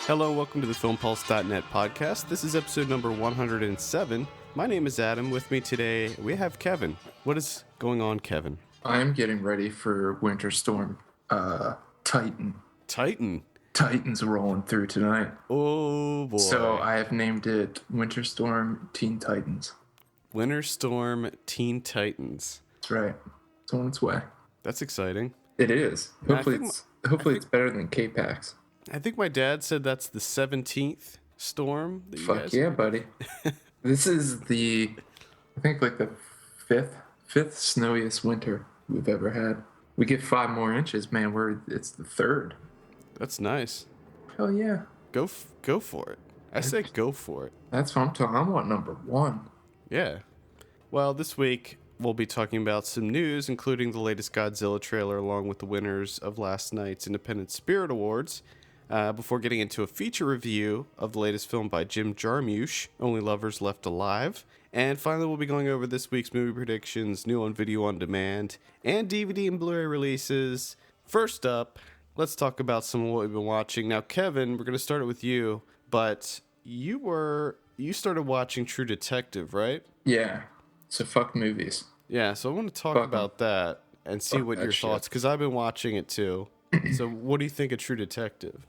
Hello, welcome to the FilmPulse.net podcast. This is episode number 107. My name is Adam. With me today, we have Kevin. What is going on, Kevin? I'm getting ready for Winter Storm. Titan. Titan's rolling through tonight. Oh, boy. So I have named it Winter Storm Teen Titans. Winter Storm Teen Titans. That's right. It's on its way. That's exciting. It is. Hopefully it's better than K-Pax. I think my dad said that's the 17th storm. Fuck yeah, buddy. This is I think like the fifth snowiest winter we've ever had. We get 5 more inches, man. It's the 3rd. That's nice. Hell yeah. Go for it. I say go for it. That's what I'm talking. I want number 1. Yeah. Well, this week we'll be talking about some news, including the latest Godzilla trailer, along with the winners of last night's Independent Spirit Awards. Before getting into a feature review of the latest film by Jim Jarmusch, Only Lovers Left Alive. And finally, we'll be going over this week's movie predictions, new on video on demand, and DVD and Blu-ray releases. First up, let's talk about some of what we've been watching. Now, Kevin, we're going to start it with you, but you started watching True Detective, right? Yeah. So fuck movies. Yeah, so I want to talk about that and see what your thoughts, because I've been watching it too. So what do you think of True Detective?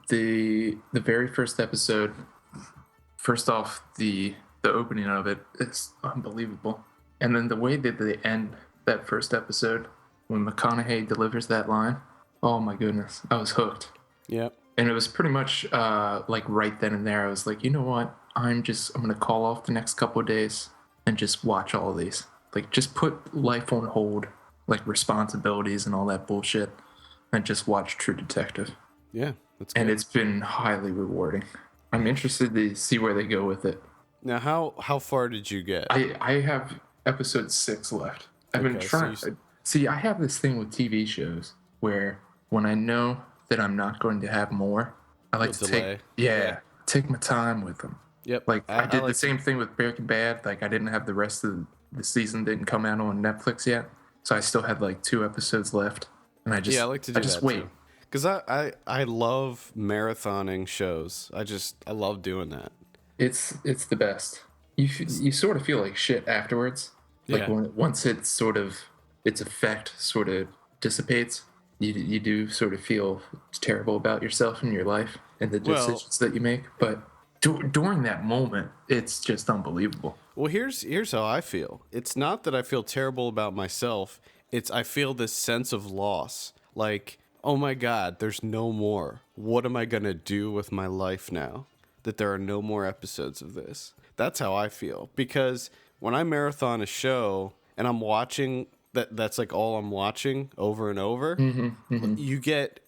The very first episode, first off, the opening of it is unbelievable. And then the way that they end that first episode, when McConaughey delivers that line, oh my goodness, I was hooked. Yep. And it was pretty much like right then and there, I was like, you know what? I'm going to call off the next couple of days and just watch all of these. Like, just put life on hold, like responsibilities and all that bullshit, and just watch True Detective. Yeah, that's good. And it's been highly rewarding. I'm interested to see where they go with it. Now, how far did you get? I have episode 6 left. I've been trying. See, I have this thing with TV shows where when I know that I'm not going to have more, I like to take my time with them. Yep. Like I did the same thing with Breaking Bad. Like I didn't have the rest of the season didn't come out on Netflix yet, so I still had like 2 episodes left, and I like to do that wait. Too. Because I love marathoning shows. I love doing that. It's the best. You sort of feel like shit afterwards. Like once its effect sort of dissipates, you do sort of feel terrible about yourself and your life and the decisions that you make. But during that moment, it's just unbelievable. Well, here's how I feel. It's not that I feel terrible about myself. It's I feel this sense of loss. Like, oh my God, there's no more. What am I going to do with my life now that there are no more episodes of this? That's how I feel. Because when I marathon a show and I'm watching, that's like all I'm watching over and over, you get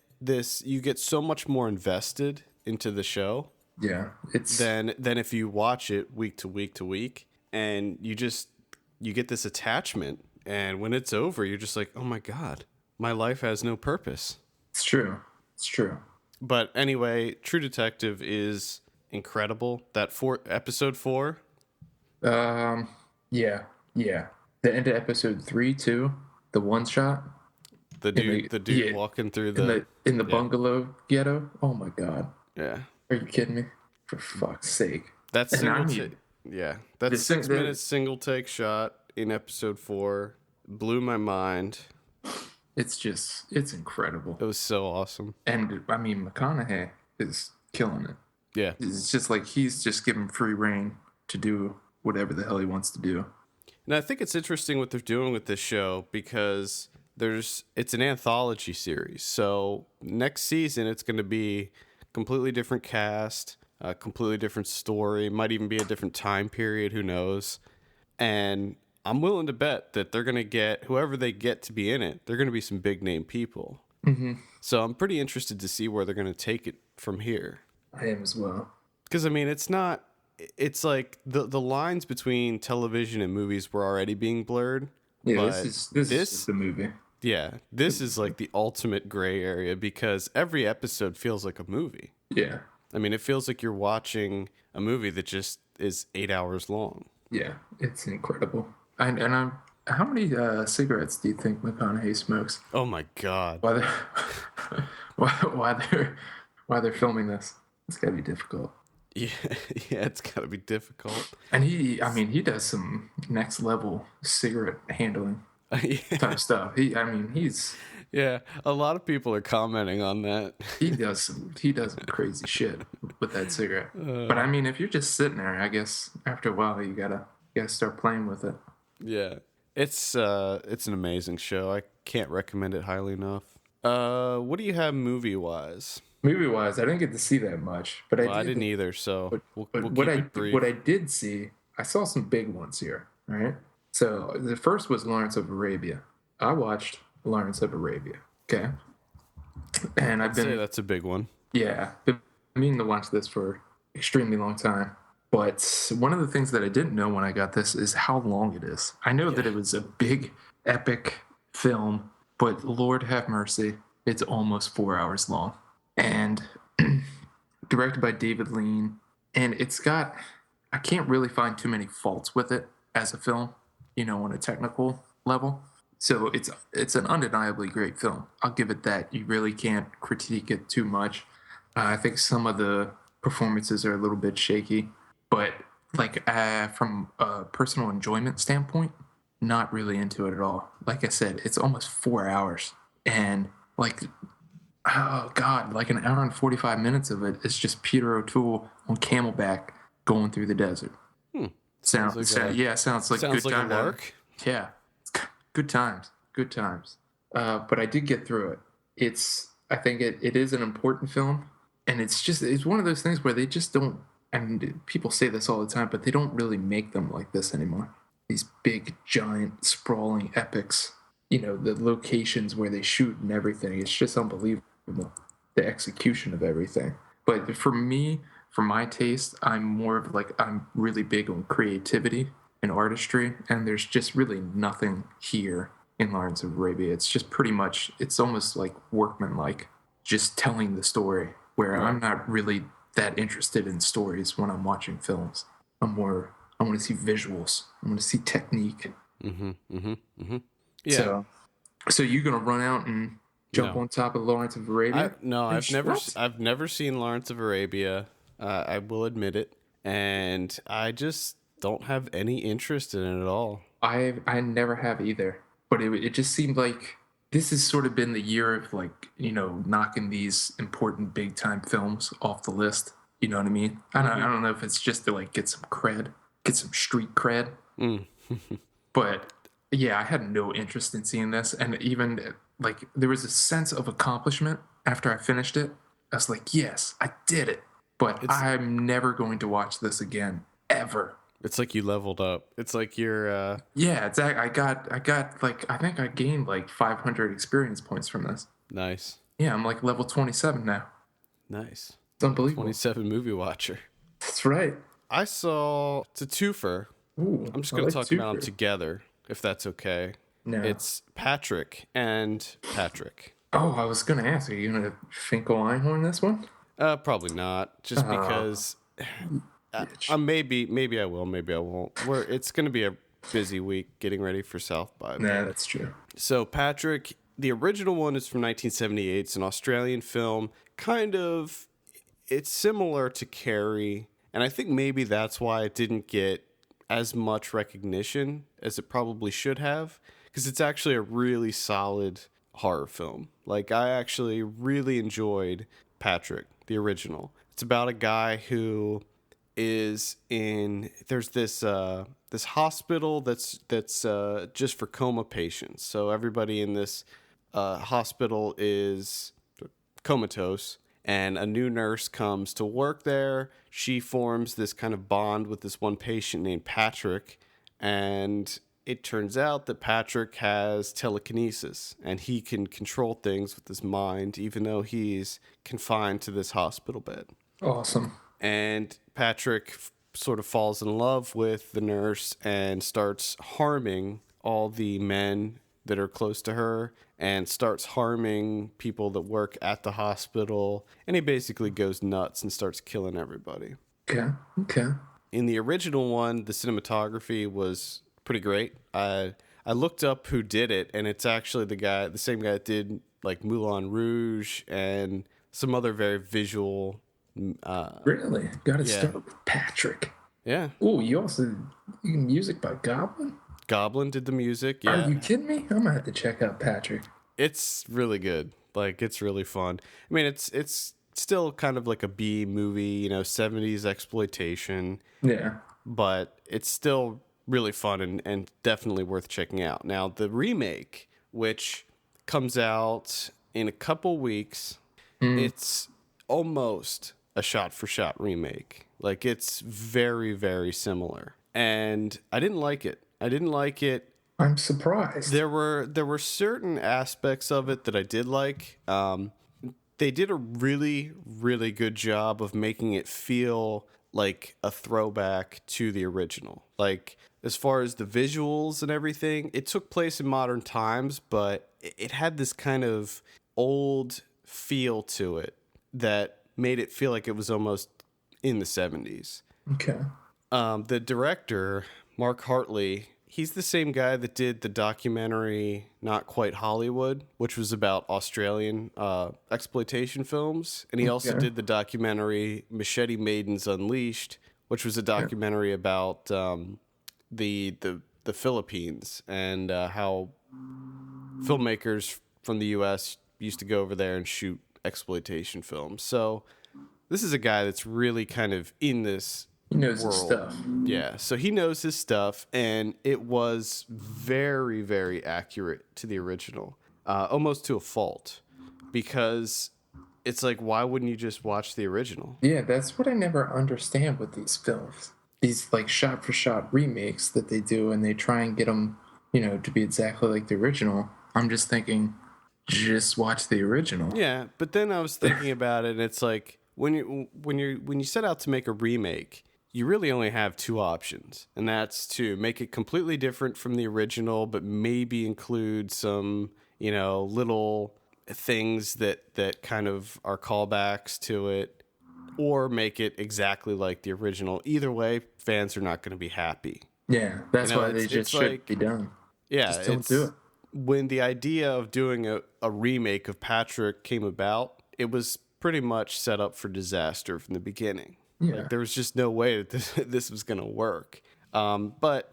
so much more invested into the show. Yeah. Than if you watch it week to week to week, and you get this attachment. And when it's over, you're just like, oh my God, my life has no purpose. It's true. But anyway, True Detective is incredible. That episode 4. Yeah. The end of episode 3 too. The one shot. The dude walking through in the bungalow ghetto. Oh my God. Yeah. Are you kidding me? For fuck's sake. That's that 6 minute single take shot in episode 4 blew my mind. It's incredible. It was so awesome. And I mean, McConaughey is killing it. Yeah. It's just like he's just given free reign to do whatever the hell he wants to do. And I think it's interesting what they're doing with this show because it's an anthology series. So next season it's going to be completely different cast, a completely different story, might even be a different time period, who knows. And I'm willing to bet that they're going to get, whoever they get to be in it, they're going to be some big name people. Mm-hmm. So I'm pretty interested to see where they're going to take it from here. I am as well. Because, I mean, it's like the lines between television and movies were already being blurred. Yeah, this is the movie. Yeah, this is like the ultimate gray area because every episode feels like a movie. Yeah. I mean, it feels like you're watching a movie that just is 8 hours long. Yeah, it's incredible. And how many cigarettes do you think McConaughey smokes? Oh my God! Why while they're filming this. It's gotta be difficult. Yeah, yeah, it's gotta be difficult. And he does some next level cigarette handling Yeah. type stuff. He's Yeah, a lot of people are commenting on that. he does some crazy shit with that cigarette. But I mean, if you're just sitting there, I guess after a while you gotta start playing with it. Yeah, it's an amazing show. I can't recommend it highly enough. What do you have movie wise? Movie wise, I didn't get to see that much, but I didn't either. So we'll keep it brief. What I did see, I saw some big ones here. Right. So the first was Lawrence of Arabia. I watched Lawrence of Arabia. Okay. And I'd say that's a big one. Yeah, been meaning to watch this for extremely long time. But one of the things that I didn't know when I got this is how long it is. I know that it was a big, epic film, but Lord have mercy, it's almost 4 hours long. And directed by David Lean. And I can't really find too many faults with it as a film, on a technical level. So it's an undeniably great film. I'll give it that. You really can't critique it too much. I think some of the performances are a little bit shaky, but from a personal enjoyment standpoint, not really into it at all. Like I said, it's almost 4 hours, and oh god, an hour and 45 minutes of it is just Peter O'Toole on camelback going through the desert. Sounds like good time. Lark. Yeah, good times. But I did get through it. I think it is an important film, and it's one of those things where they just don't. And people say this all the time, but they don't really make them like this anymore. These big, giant, sprawling epics. The locations where they shoot and everything. It's just unbelievable. The execution of everything. But for me, for my taste, I'm more of I'm really big on creativity and artistry, and there's just really nothing here in Lawrence of Arabia. It's just pretty much, it's almost like workmanlike, just telling the story, where I'm not really that interested in stories when I'm watching films. I want to see visuals. I want to see technique. Yeah. So you're gonna run out and jump on top of Lawrence of Arabia? I've never seen Lawrence of Arabia. I will admit it, and I just don't have any interest in it at all. I never have either. But it just seemed like this has sort of been the year of knocking these important big time films off the list. You know what I mean? I don't know if it's just to get some cred, get some street cred. But yeah, I had no interest in seeing this, and even there was a sense of accomplishment after I finished it. I was like, yes, I did it. But I'm never going to watch this again, ever. It's like you leveled up. It's like you're yeah, exactly. I think I gained 500 experience points from this. Nice. Yeah, I'm level 27 now. Nice. It's unbelievable. 27 movie watcher. That's right. I saw, it's a twofer. Ooh, I'm just going to talk about them together, if that's okay. No. It's Patrick and Patrick. Oh, I was going to ask, are you going to Finkel Einhorn this one? Probably not, just because maybe I will, maybe I won't. It's going to be a busy week getting ready for South by. Nah, that's true. So Patrick, the original one is from 1978. It's an Australian film. It's similar to Carrie, and I think maybe that's why it didn't get as much recognition as it probably should have, because it's actually a really solid horror film. I actually really enjoyed Patrick, the original. It's about a guy who is there's this hospital that's just for coma patients. So everybody in this hospital is comatose, and a new nurse comes to work there. She forms this kind of bond with this one patient named Patrick, and it turns out that Patrick has telekinesis, and he can control things with his mind, even though he's confined to this hospital bed. Awesome. And Patrick sort of falls in love with the nurse and starts harming all the men that are close to her, and starts harming people that work at the hospital. And he basically goes nuts and starts killing everybody. Okay. In the original one, the cinematography was pretty great. I looked up who did it, and it's actually the same guy that did Moulin Rouge and some other very visual. Really? Got to Yeah. start with Patrick. Yeah. Oh, music by Goblin? Goblin did the music. Are Yeah. you kidding me? I'm gonna have to check out Patrick. It's really good. Like, it's really fun. I mean, it's still kind of like a B movie, 70s exploitation, Yeah. but it's still really fun and definitely worth checking out. Now, the remake, which comes out in a couple weeks, it's almost a shot-for-shot remake. Like, it's very, very similar. And I didn't like it. I'm surprised. There were certain aspects of it that I did like. They did a really, really good job of making it feel like a throwback to the original. Like, as far as the visuals and everything, it took place in modern times, but it had this kind of old feel to it that made it feel like it was almost in the 70s. Okay. The director, Mark Hartley, he's the same guy that did the documentary Not Quite Hollywood, which was about Australian exploitation films. And he also did the documentary Machete Maidens Unleashed, which was a documentary about the Philippines and how filmmakers from the U.S. used to go over there and shoot exploitation films. So this is a guy that's really kind of in this He knows world. his stuff. Yeah, so he knows his stuff, and it was very, very accurate to the original, almost to a fault, because it's like, why wouldn't you just watch the original? Yeah, that's what I never understand with these films. These like shot-for-shot remakes that they do, and they try and get them, to be exactly like the original. I'm just thinking, just watch the original. Yeah, but then I was thinking about it, and it's like, when you set out to make a remake, you really only have two options, and that's to make it completely different from the original, but maybe include some, little things that kind of are callbacks to it, or make it exactly like the original. Either way, fans are not going to be happy. Yeah, that's why they just shouldn't be done. Yeah, just don't do it. When the idea of doing a remake of Patrick came about, it was pretty much set up for disaster from the beginning. Yeah. Like, there was just no way that this was going to work. But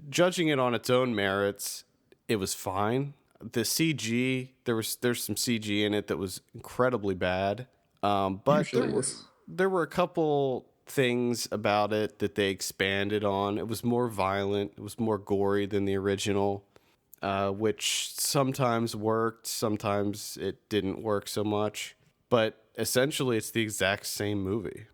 judging it on its own merits, it was fine. The CG, there's some CG in it that was incredibly bad. But there were a couple things about it that they expanded on. It was more violent. It was more gory than the original, which sometimes worked. Sometimes it didn't work so much. But essentially, it's the exact same movie.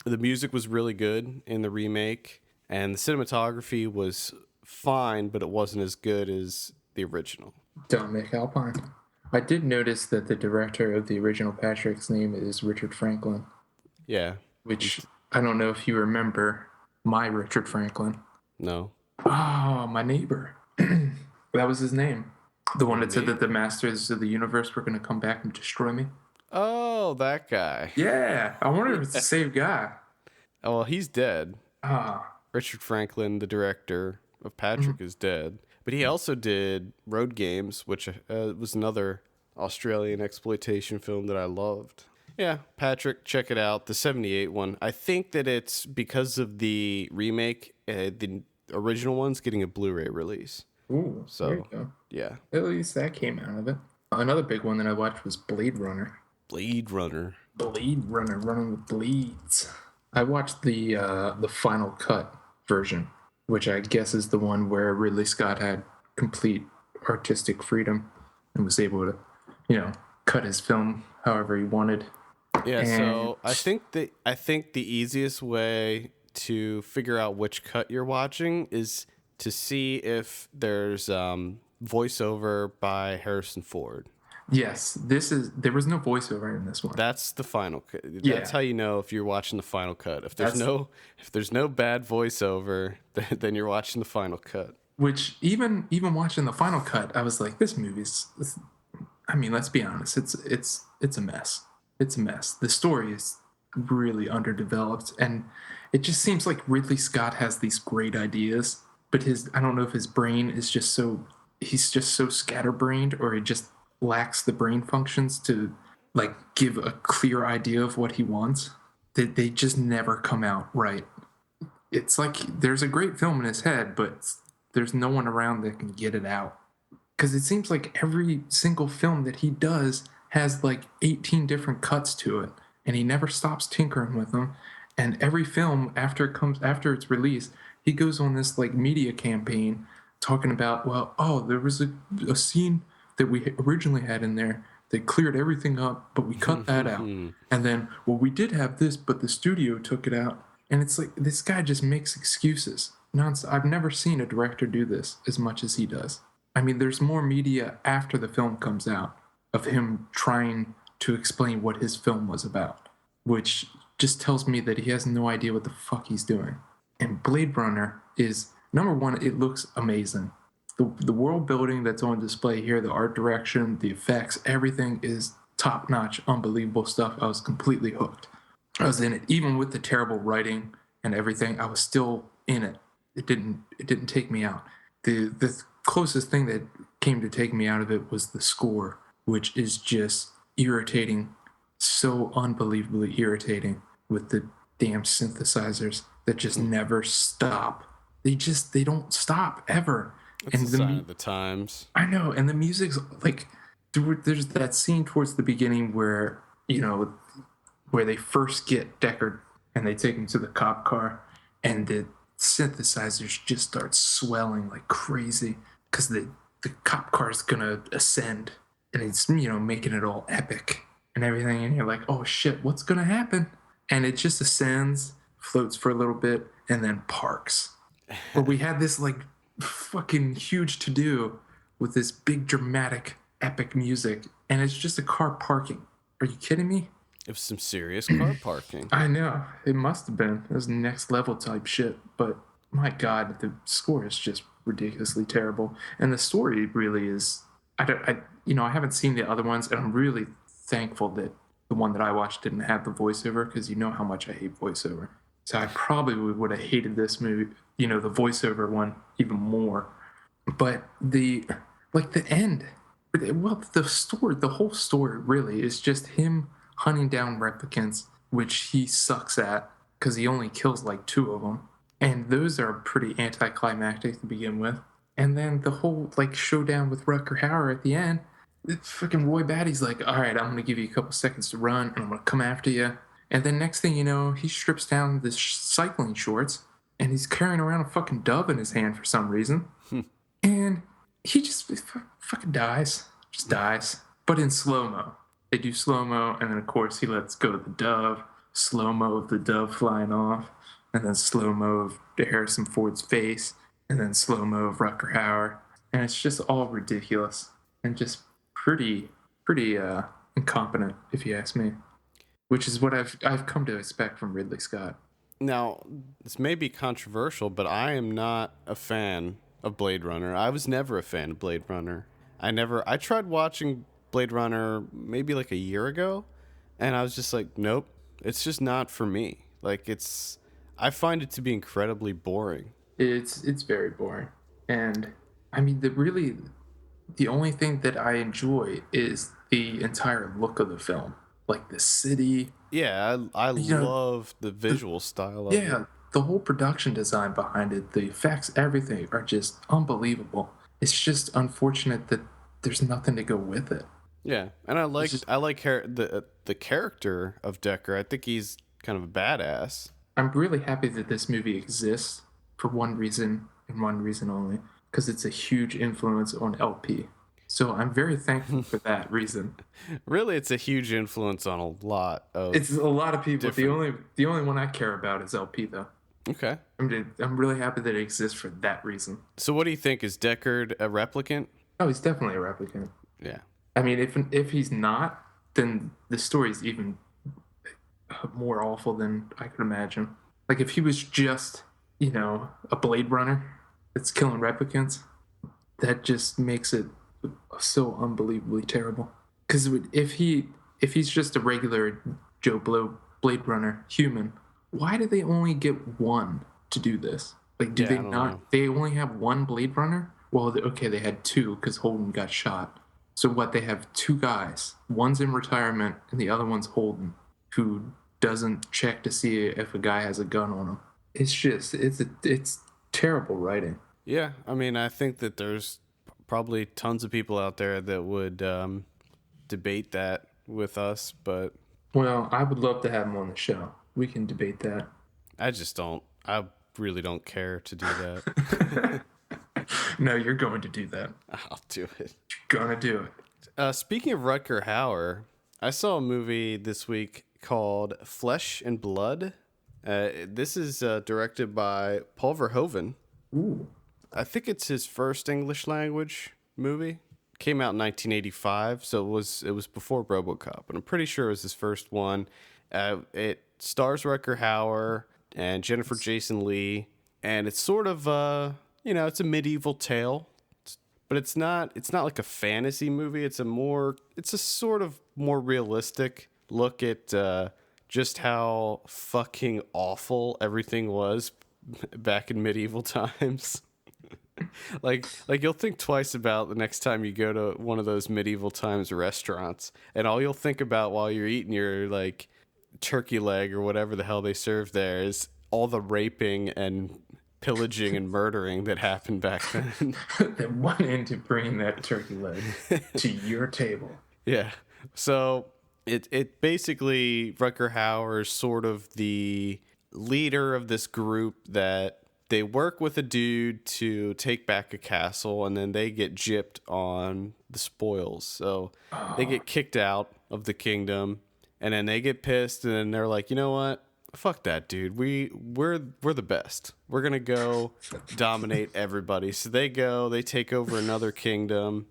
The music was really good in the remake, and the cinematography was fine, but it wasn't as good as the original. Dominic Alpine. I did notice that the director of the original Patrick's name is Richard Franklin. Yeah. Which, I don't know if you remember my Richard Franklin. No. Oh, my neighbor. That was his name. The one that said that the masters of the universe were going to come back and destroy me. Oh, that guy. Yeah. I wonder if it's the same guy. Oh, well, he's dead. Ah. Richard Franklin, the director of Patrick, is dead. But he also did Road Games, which was another Australian exploitation film that I loved. Yeah, Patrick, check it out. The 78 one. I think that it's because of the remake, the original one's getting a Blu-ray release. Ooh, so, there you go. Yeah. At least that came out of it. Another big one that I watched was Bladerunner. Bladerunner, Running with Bleeds. I watched the Final Cut version, which I guess is the one where Ridley Scott had complete artistic freedom and was able to, cut his film however he wanted. Yeah, so I think the easiest way to figure out which cut you're watching is to see if there's voiceover by Harrison Ford. Yes, there was no voiceover in this one. That's the final cut. That's how you know if you're watching the final cut. If there's no bad voiceover, then you're watching the final cut. Which even watching the final cut, I was like, this movie's. I mean, let's be honest. It's a mess. It's a mess. The story is really underdeveloped, and it just seems like Ridley Scott has these great ideas, but I don't know if his brain is he's just so scatterbrained, or he just lacks the brain functions to like give a clear idea of what he wants, they just never come out right. It's like there's a great film in his head, but there's no one around that can get it out. Because it seems like every single film that he does has like 18 different cuts to it, and he never stops tinkering with them. And every film after it's released, he goes on this like media campaign talking about, well, oh, there was a scene that we originally had in there that cleared everything up, but we cut that out. And then, well, we did have this, but the studio took it out. And it's like this guy just makes excuses. I've never seen a director do this as much as he does. I mean, there's more media after the film comes out of him trying to explain what his film was about, which just tells me that he has no idea what the fuck he's doing. And Blade Runner is, number one, it looks amazing. The world building that's on display here, the art direction, the effects, everything is top-notch, unbelievable stuff. I was completely hooked. I was in it, even with the terrible writing and everything. I was still in it. It didn't take me out. The closest thing that came to take me out of it was the score, which is just irritating, so unbelievably irritating, with the damn synthesizers that just never stop. They don't stop ever. It's a sign of the times. I know, and the music's like, there's that scene towards the beginning where, where they first get Deckard and they take him to the cop car, and the synthesizers just start swelling like crazy because the cop car is gonna ascend, and it's making it all epic and everything, and you're like, oh shit, what's gonna happen? And it just ascends, floats for a little bit, and then parks. But we had this like fucking huge to do with this big dramatic epic music, and it's just a car parking. Are you kidding me? It was some serious car parking. I know, it must have been. It was next level type shit, but my god, the score is just ridiculously terrible, and the story really is. I haven't seen the other ones, and I'm really thankful that the one that I watched didn't have the voiceover, because you know how much I hate voiceover. So I probably would have hated this movie, the voiceover one, even more. But the end, well, the whole story really is just him hunting down replicants, which he sucks at because he only kills like 2 of them. And those are pretty anticlimactic to begin with. And then the whole like showdown with Rutger Hauer at the end, fucking Roy Batty's like, all right, I'm going to give you a couple seconds to run, and I'm going to come after you. And then next thing you know, he strips down the cycling shorts, and he's carrying around a fucking dove in his hand for some reason. And he just fucking dies. Just dies. But in slow-mo. They do slow-mo, and then of course he lets go of the dove. Slow-mo of the dove flying off. And then slow-mo of Harrison Ford's face. And then slow-mo of Rutger Hauer. And it's just all ridiculous. And just pretty incompetent, if you ask me. Which is what I've come to expect from Ridley Scott. Now, this may be controversial, but I am not a fan of Blade Runner. I was never a fan of Blade Runner. I tried watching Blade Runner maybe like a year ago, and I was just like, nope, it's just not for me. Like, I find it to be incredibly boring. It's very boring. And I mean, the only thing that I enjoy is the entire look of the film. Like the city. Yeah, I love the visual style of it. Yeah, the whole production design behind it, the effects, everything are just unbelievable. It's just unfortunate that there's nothing to go with it. Yeah, and I like the character of Deckard. I think he's kind of a badass. I'm really happy that this movie exists for one reason and one reason only, because it's a huge influence on LP. So I'm very thankful for that reason. Really, it's a huge influence on a lot of. It's a lot of people. The only one I care about is LP, though. Okay. I'm really happy that it exists for that reason. So what do you think? Is Deckard a replicant? Oh, he's definitely a replicant. Yeah. I mean, if he's not, then the story's even more awful than I could imagine. Like if he was just, a Blade Runner that's killing replicants, that just makes it so unbelievably terrible. Because if he's just a regular Joe Blow Blade Runner human, why do they only get one to do this? Like, do they not? Know. They only have one Blade Runner? Well, okay, they had 2 because Holden got shot. So what? They have two guys. One's in retirement and the other one's Holden, who doesn't check to see if a guy has a gun on him. It's just it's terrible writing. Yeah, I mean, I think that there's probably tons of people out there that would debate that with us, but Well, I would love to have him on the show. We can debate that. I just don't. I really don't care to do that. No, you're going to do that. I'll do it. You're gonna do it. Speaking of Rutger Hauer, I saw a movie this week called Flesh and Blood. This is directed by Paul Verhoeven. Ooh. I think it's his first English language movie. Came out in 1985, so it was before RoboCop, and I'm pretty sure it was his first one. It stars Rutger Hauer and Jennifer Jason Leigh, and it's sort of it's a medieval tale, but it's not like a fantasy movie. It's a sort of more realistic look at just how fucking awful everything was back in medieval times. like you'll think twice about the next time you go to one of those medieval times restaurants, and all you'll think about while you're eating your like turkey leg or whatever the hell they serve there is all the raping and pillaging and murdering that happened back then. That went into bringing that turkey leg to your table. Yeah. So it basically, Rutger Hauer is sort of the leader of this group that they work with a dude to take back a castle, and then they get gypped on the spoils. So they get kicked out of the kingdom, and then they get pissed, and then they're like, you know what? Fuck that, dude. We're the best. We're gonna go dominate everybody. So they take over another kingdom,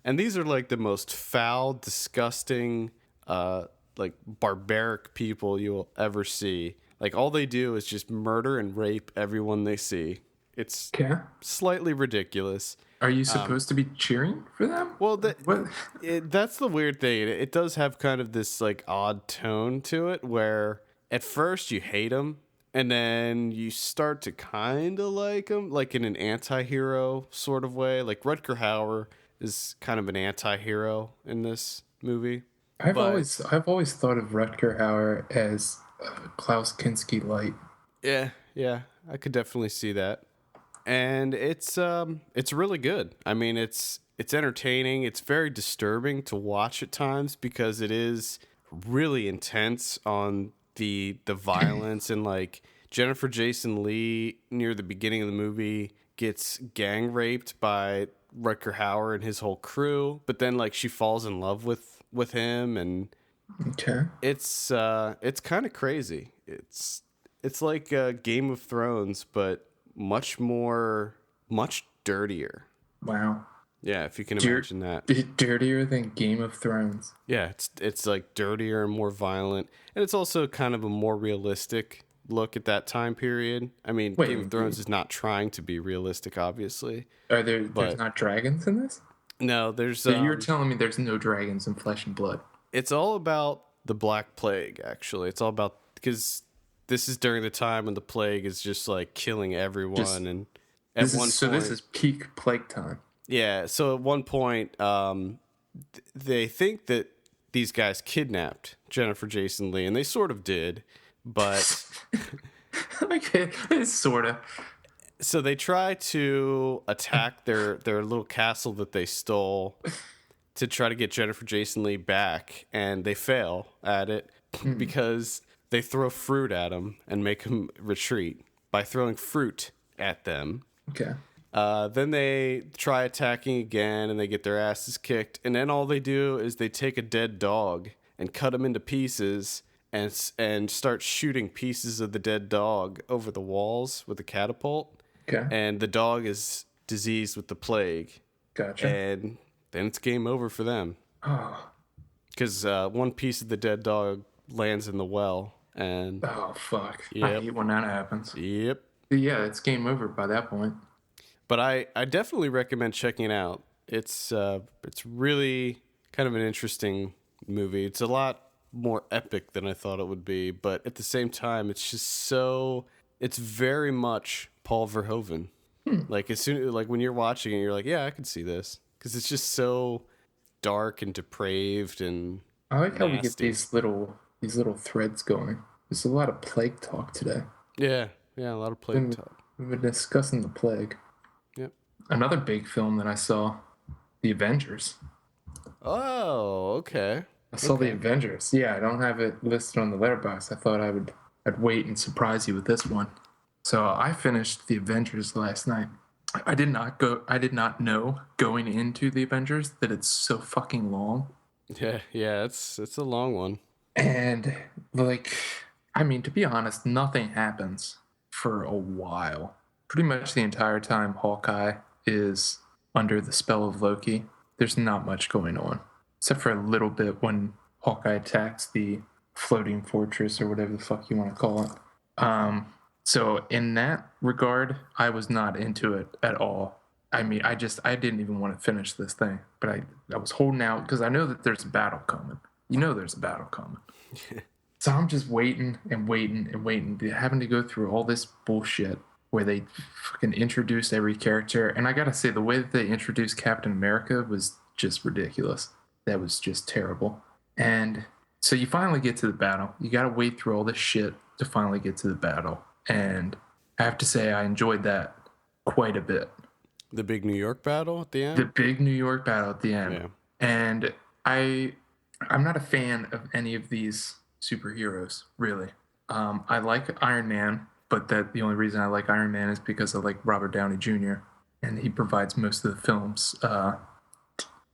and these are like the most foul, disgusting, like barbaric people you will ever see. Like, all they do is just murder and rape everyone they see. It's slightly ridiculous. Are you supposed to be cheering for them? Well, that's the weird thing. It does have kind of this, like, odd tone to it, where at first you hate them, and then you start to kind of like them, like in an anti-hero sort of way. Like, Rutger Hauer is kind of an anti-hero in this movie. I've always thought of Rutger Hauer as Klaus Kinski light. Yeah, I could definitely see that. And it's really good. I mean, it's entertaining. It's very disturbing to watch at times because it is really intense on the violence, and like Jennifer Jason Leigh near the beginning of the movie gets gang raped by Rutger Hauer and his whole crew, but then like she falls in love with him, and it's kind of crazy. It's like Game of Thrones, but much dirtier. Wow. Yeah, if you can imagine that. Dirtier than Game of Thrones. Yeah, it's like dirtier and more violent, and it's also kind of a more realistic look at that time period. I mean, Game of Thrones is not trying to be realistic, obviously. There's not dragons in this? No, there's. So you're telling me there's no dragons in Flesh and Blood? It's all about the Black Plague, actually. It's all about, because this is during the time when the plague is just like killing everyone, and at one point. So this is peak plague time. Yeah. So at one point, they think that these guys kidnapped Jennifer Jason Leigh, and they sort of did, but okay, sort of. So they try to attack their little castle that they stole to try to get Jennifer Jason Leigh back, and they fail at it because they throw fruit at them and make them retreat by throwing fruit at them. Okay. Then they try attacking again, and they get their asses kicked, and then all they do is they take a dead dog and cut him into pieces and start shooting pieces of the dead dog over the walls with a catapult. Okay. And the dog is diseased with the plague. Gotcha. And then it's game over for them. Oh. Because one piece of the dead dog lands in the well. And oh, fuck. Yep. I hate when that happens. Yep. Yeah, it's game over by that point. But I definitely recommend checking it out. It's really kind of an interesting movie. It's a lot more epic than I thought it would be. But at the same time, it's just it's very much Paul Verhoeven. Like when you're watching it, you're like, yeah, I can see this, because it's just so dark and depraved and I like how we get nasty. these little threads going. There's a lot of plague talk today. Yeah, a lot of plague talk. We've been discussing the plague. Yep. Another big film that I saw, The Avengers. Oh, okay. I saw The Avengers. Yeah, I don't have it listed on the letterbox. I thought I'd wait and surprise you with this one. So I finished The Avengers last night. I did not know going into The Avengers that it's so fucking long. Yeah, it's a long one. And like, I mean, to be honest, nothing happens for a while. Pretty much the entire time Hawkeye is under the spell of Loki, there's not much going on. Except for a little bit when Hawkeye attacks the floating fortress or whatever the fuck you want to call it. So in that regard, I was not into it at all. I mean, I didn't even want to finish this thing, but I was holding out because I know that there's a battle coming. You know there's a battle coming. So I'm just waiting and waiting and waiting, having to go through all this bullshit where they fucking introduce every character. And I gotta say, the way that they introduced Captain America was just ridiculous. That was just terrible. And so you finally get to the battle. You gotta wait through all this shit to finally get to the battle. And I have to say, I enjoyed that quite a bit. The big New York battle at the end? The big New York battle at the end. Yeah. And I'm not a fan of any of these superheroes, really. I like Iron Man, but the only reason I like Iron Man is because I like Robert Downey Jr. and he provides most of the film's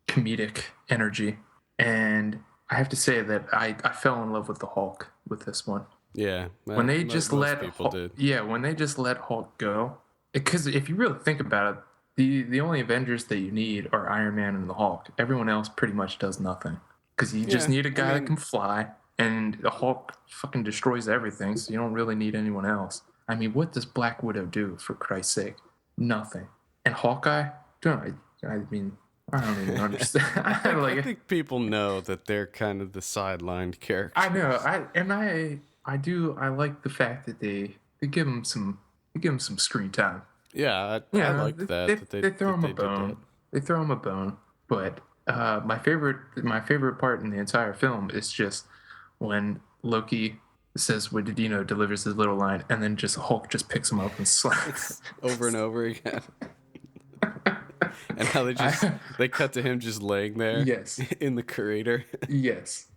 comedic energy. And I have to say that I fell in love with the Hulk with this one. Yeah, when they just let people did. Yeah, when they just let Hulk go, because if you really think about it, the only Avengers that you need are Iron Man and the Hulk. Everyone else pretty much does nothing because you just need a guy that can fly, and the Hulk fucking destroys everything. So you don't really need anyone else. I mean, what does Black Widow do, for Christ's sake? Nothing. And Hawkeye, I mean, I don't even understand. I think people know that they're kind of the sidelined characters. I know. I like the fact that they give him some screen time. Yeah, I like that. They throw him a bone. They throw him a bone. But my favorite part in the entire film is just when Loki says, delivers his little line, and then just Hulk just picks him up and slaps over and over again. And how they cut to him just laying there. Yes. In the crater. Yes.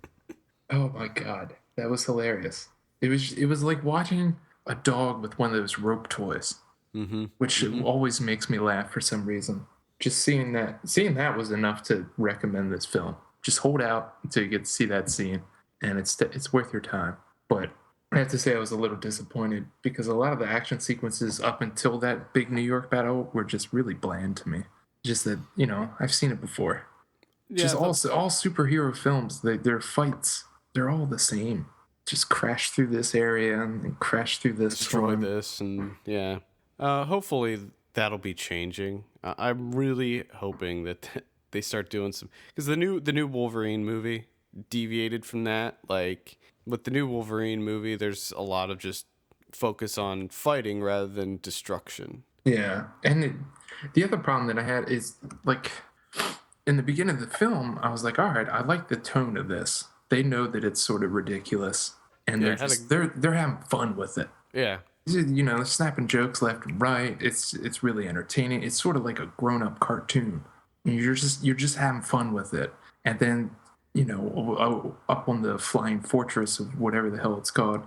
Oh my God, that was hilarious. It was like watching a dog with one of those rope toys, which always makes me laugh for some reason. Just seeing that was enough to recommend this film. Just hold out until you get to see that scene, and it's worth your time. But I have to say I was a little disappointed because a lot of the action sequences up until that big New York battle were just really bland to me. Just that, I've seen it before. Yeah, just all superhero films, their fights, they're all the same. Just crash through this area and crash through this. Destroy this, and yeah. Hopefully that'll be changing. I'm really hoping that they start doing some, because the new Wolverine movie deviated from that. Like with the new Wolverine movie, there's a lot of just focus on fighting rather than destruction. Yeah, and the other problem that I had is, like, in the beginning of the film, I was like, all right, I like the tone of this. They know that it's sort of ridiculous, and they're having fun with it. Yeah. They're snapping jokes left and right. It's really entertaining. It's sort of like a grown-up cartoon. And you're just having fun with it. And then, up on the flying fortress of whatever the hell it's called,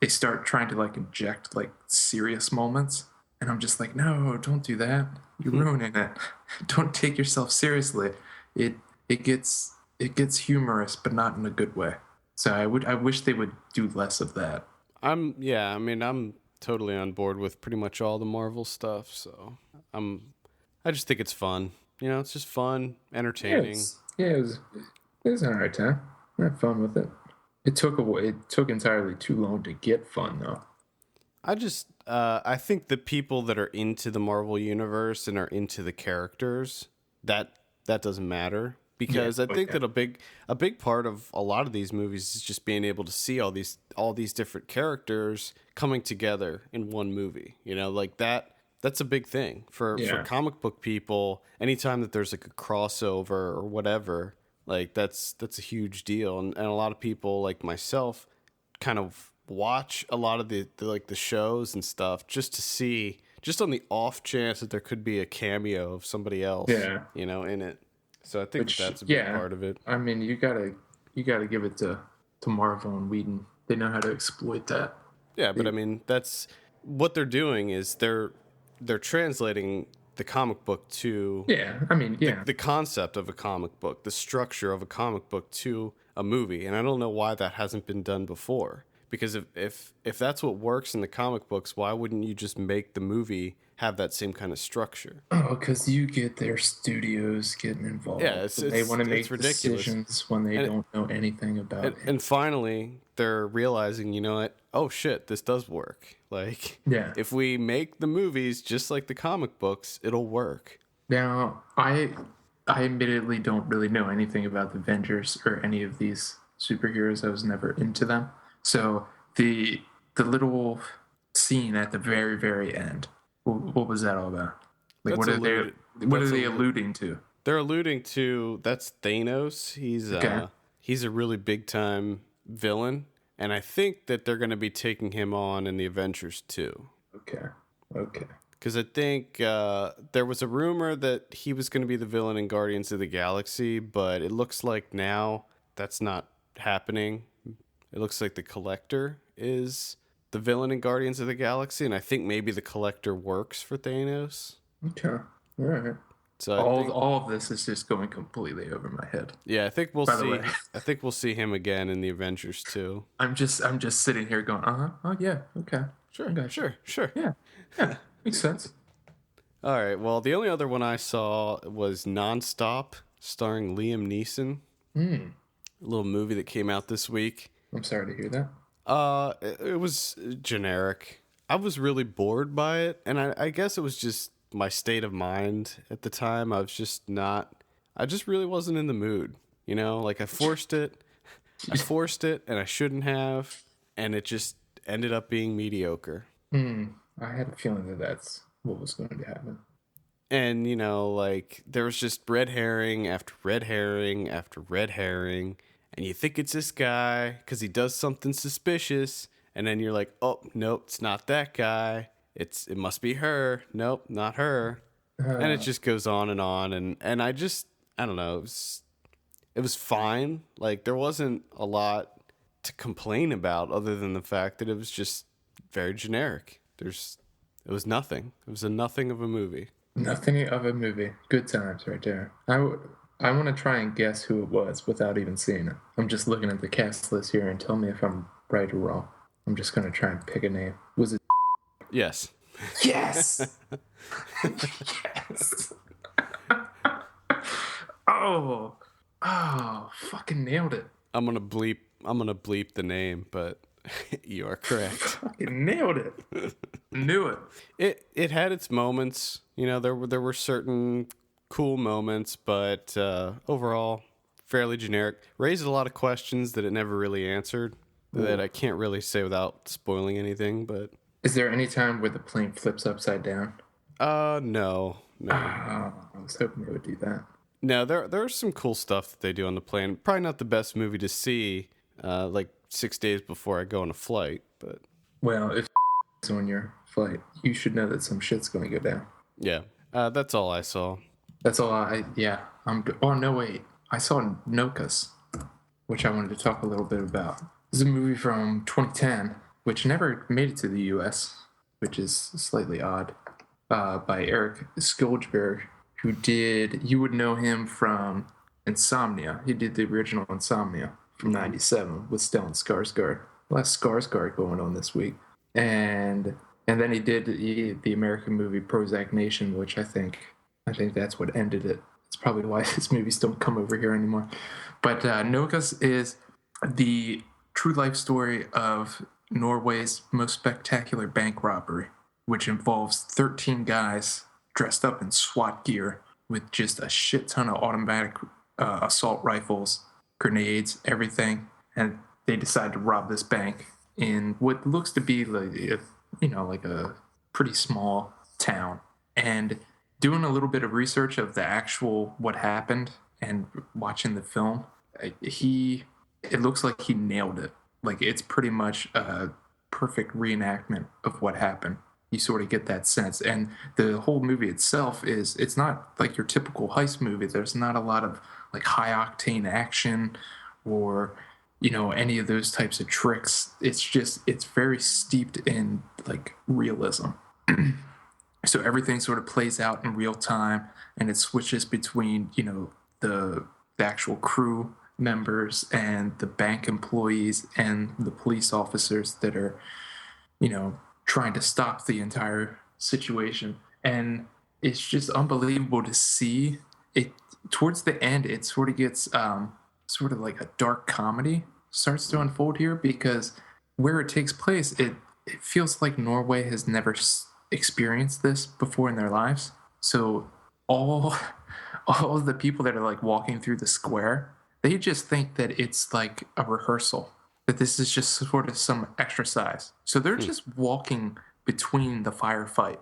they start trying to like inject like serious moments. And I'm just like, no, don't do that. You're ruining it. Don't take yourself seriously. It gets humorous, but not in a good way. So I wish they would do less of that. I'm totally on board with pretty much all the Marvel stuff. So I just think it's fun. It's just fun, entertaining. It was an alright time. I had fun with it. It took entirely too long to get fun though. I think the people that are into the Marvel universe and are into the characters, that doesn't matter, because I think that a big part of a lot of these movies is just being able to see all these different characters coming together in one movie. Like that's a big thing for comic book people. Anytime that there's like a crossover or whatever, Like that's a huge deal, and a lot of people like myself kind of watch a lot of the shows and stuff just to see, just on the off chance that there could be a cameo of somebody else, Yeah. in it. So I think Which, that's a big yeah, part of it. I mean, you gotta give it to Marvel and Whedon. They know how to exploit that. Yeah, but I mean, that's what they're doing is they're translating the comic book to Yeah, I mean, yeah. the concept of a comic book, the structure of a comic book to a movie, and I don't know why that hasn't been done before. Because if that's what works in the comic books, why wouldn't you just make the movie have that same kind of structure? Oh, because you get their studios getting involved. Yeah, They want to make ridiculous. decisions when they don't know anything about it. And finally, they're realizing, you know what? Oh shit, this does work. Like, Yeah. if we make the movies just like the comic books, it'll work. Now, I admittedly don't really know anything about the Avengers or any of these superheroes. I was never into them. So the little scene at the very, very end, what was that all about? Like, That's what are they alluding to? They're alluding to that's Thanos. He's a really big time villain, and I think that they're going to be taking him on in the Avengers too. Okay. Because I think there was a rumor that he was going to be the villain in Guardians of the Galaxy, but it looks like now that's not happening. It looks like the Collector is the villain in Guardians of the Galaxy, and I think maybe the Collector works for Thanos. Okay. All right. So all of this is just going completely over my head. yeah, I think we'll By the see. way. I think we'll see him again in the Avengers too. I'm just sitting here going, oh yeah, okay. Sure, Okay. sure. Yeah. Makes sense. All right. Well, the only other one I saw was Nonstop, starring Liam Neeson. A little movie that came out this week. I'm sorry to hear that. It was generic. I was really bored by it, and I guess it was just my state of mind at the time. I just really wasn't in the mood. Like I forced it, and I shouldn't have, and it just ended up being mediocre. I had a feeling that that's what was going to happen. And, like, there was just red herring after red herring after red herring. And you think it's this guy because he does something suspicious. And then you're like, oh, nope, it's not that guy. It must be her. Nope, not her. And it just goes on. And I don't know. It was fine. Like, there wasn't a lot to complain about other than the fact that it was just very generic. It was nothing. It was a nothing of a movie. Nothing of a movie. Good times right there. I want to try and guess who it was without even seeing it. I'm just looking at the cast list here and tell me if I'm right or wrong. I'm just going to try and pick a name. Was it? Yes. Yes! Yes! Oh, fucking nailed it. I'm gonna bleep the name, but you are correct. Fucking nailed it. Knew it. It had its moments. There were certain cool moments, but overall, fairly generic. Raised a lot of questions that it never really answered. That I can't really say without spoiling anything. But is there any time where the plane flips upside down? No. I was hoping they would do that. No, there's some cool stuff that they do on the plane. Probably not the best movie to see, like 6 days before I go on a flight. But well, if it's on your flight, you should know that some shit's going to go down. Yeah, that's all I saw. That's all oh, no, wait. I saw Nokas, which I wanted to talk a little bit about. This is a movie from 2010, which never made it to the U.S., which is slightly odd, by Eric Skilsberg, who you would know him from Insomnia. He did the original Insomnia from 97 with Stellan Skarsgård. Less Skarsgård going on this week. And then he did the American movie Prozac Nation, which I think that's what ended it. It's probably why his movies don't come over here anymore. But Nokas is the true life story of Norway's most spectacular bank robbery, which involves 13 guys dressed up in SWAT gear with just a shit ton of automatic assault rifles, grenades, everything. And they decide to rob this bank in what looks to be like a pretty small town. And doing a little bit of research of the actual what happened, and watching the film, it looks like he nailed it. Like it's pretty much a perfect reenactment of what happened. You sort of get that sense, and the whole movie itself it's not like your typical heist movie. There's not a lot of like high octane action or any of those types of tricks. It's very steeped in like realism. So everything sort of plays out in real time, and it switches between the actual crew members and the bank employees and the police officers that are trying to stop the entire situation. And it's just unbelievable to see it. Towards the end, it sort of gets sort of like a dark comedy starts to unfold here, because where it takes place, it feels like Norway has never experienced this before in their lives. So all of the people that are like walking through the square, they just think that it's like a rehearsal, that this is just sort of some exercise. So they're just walking between the firefight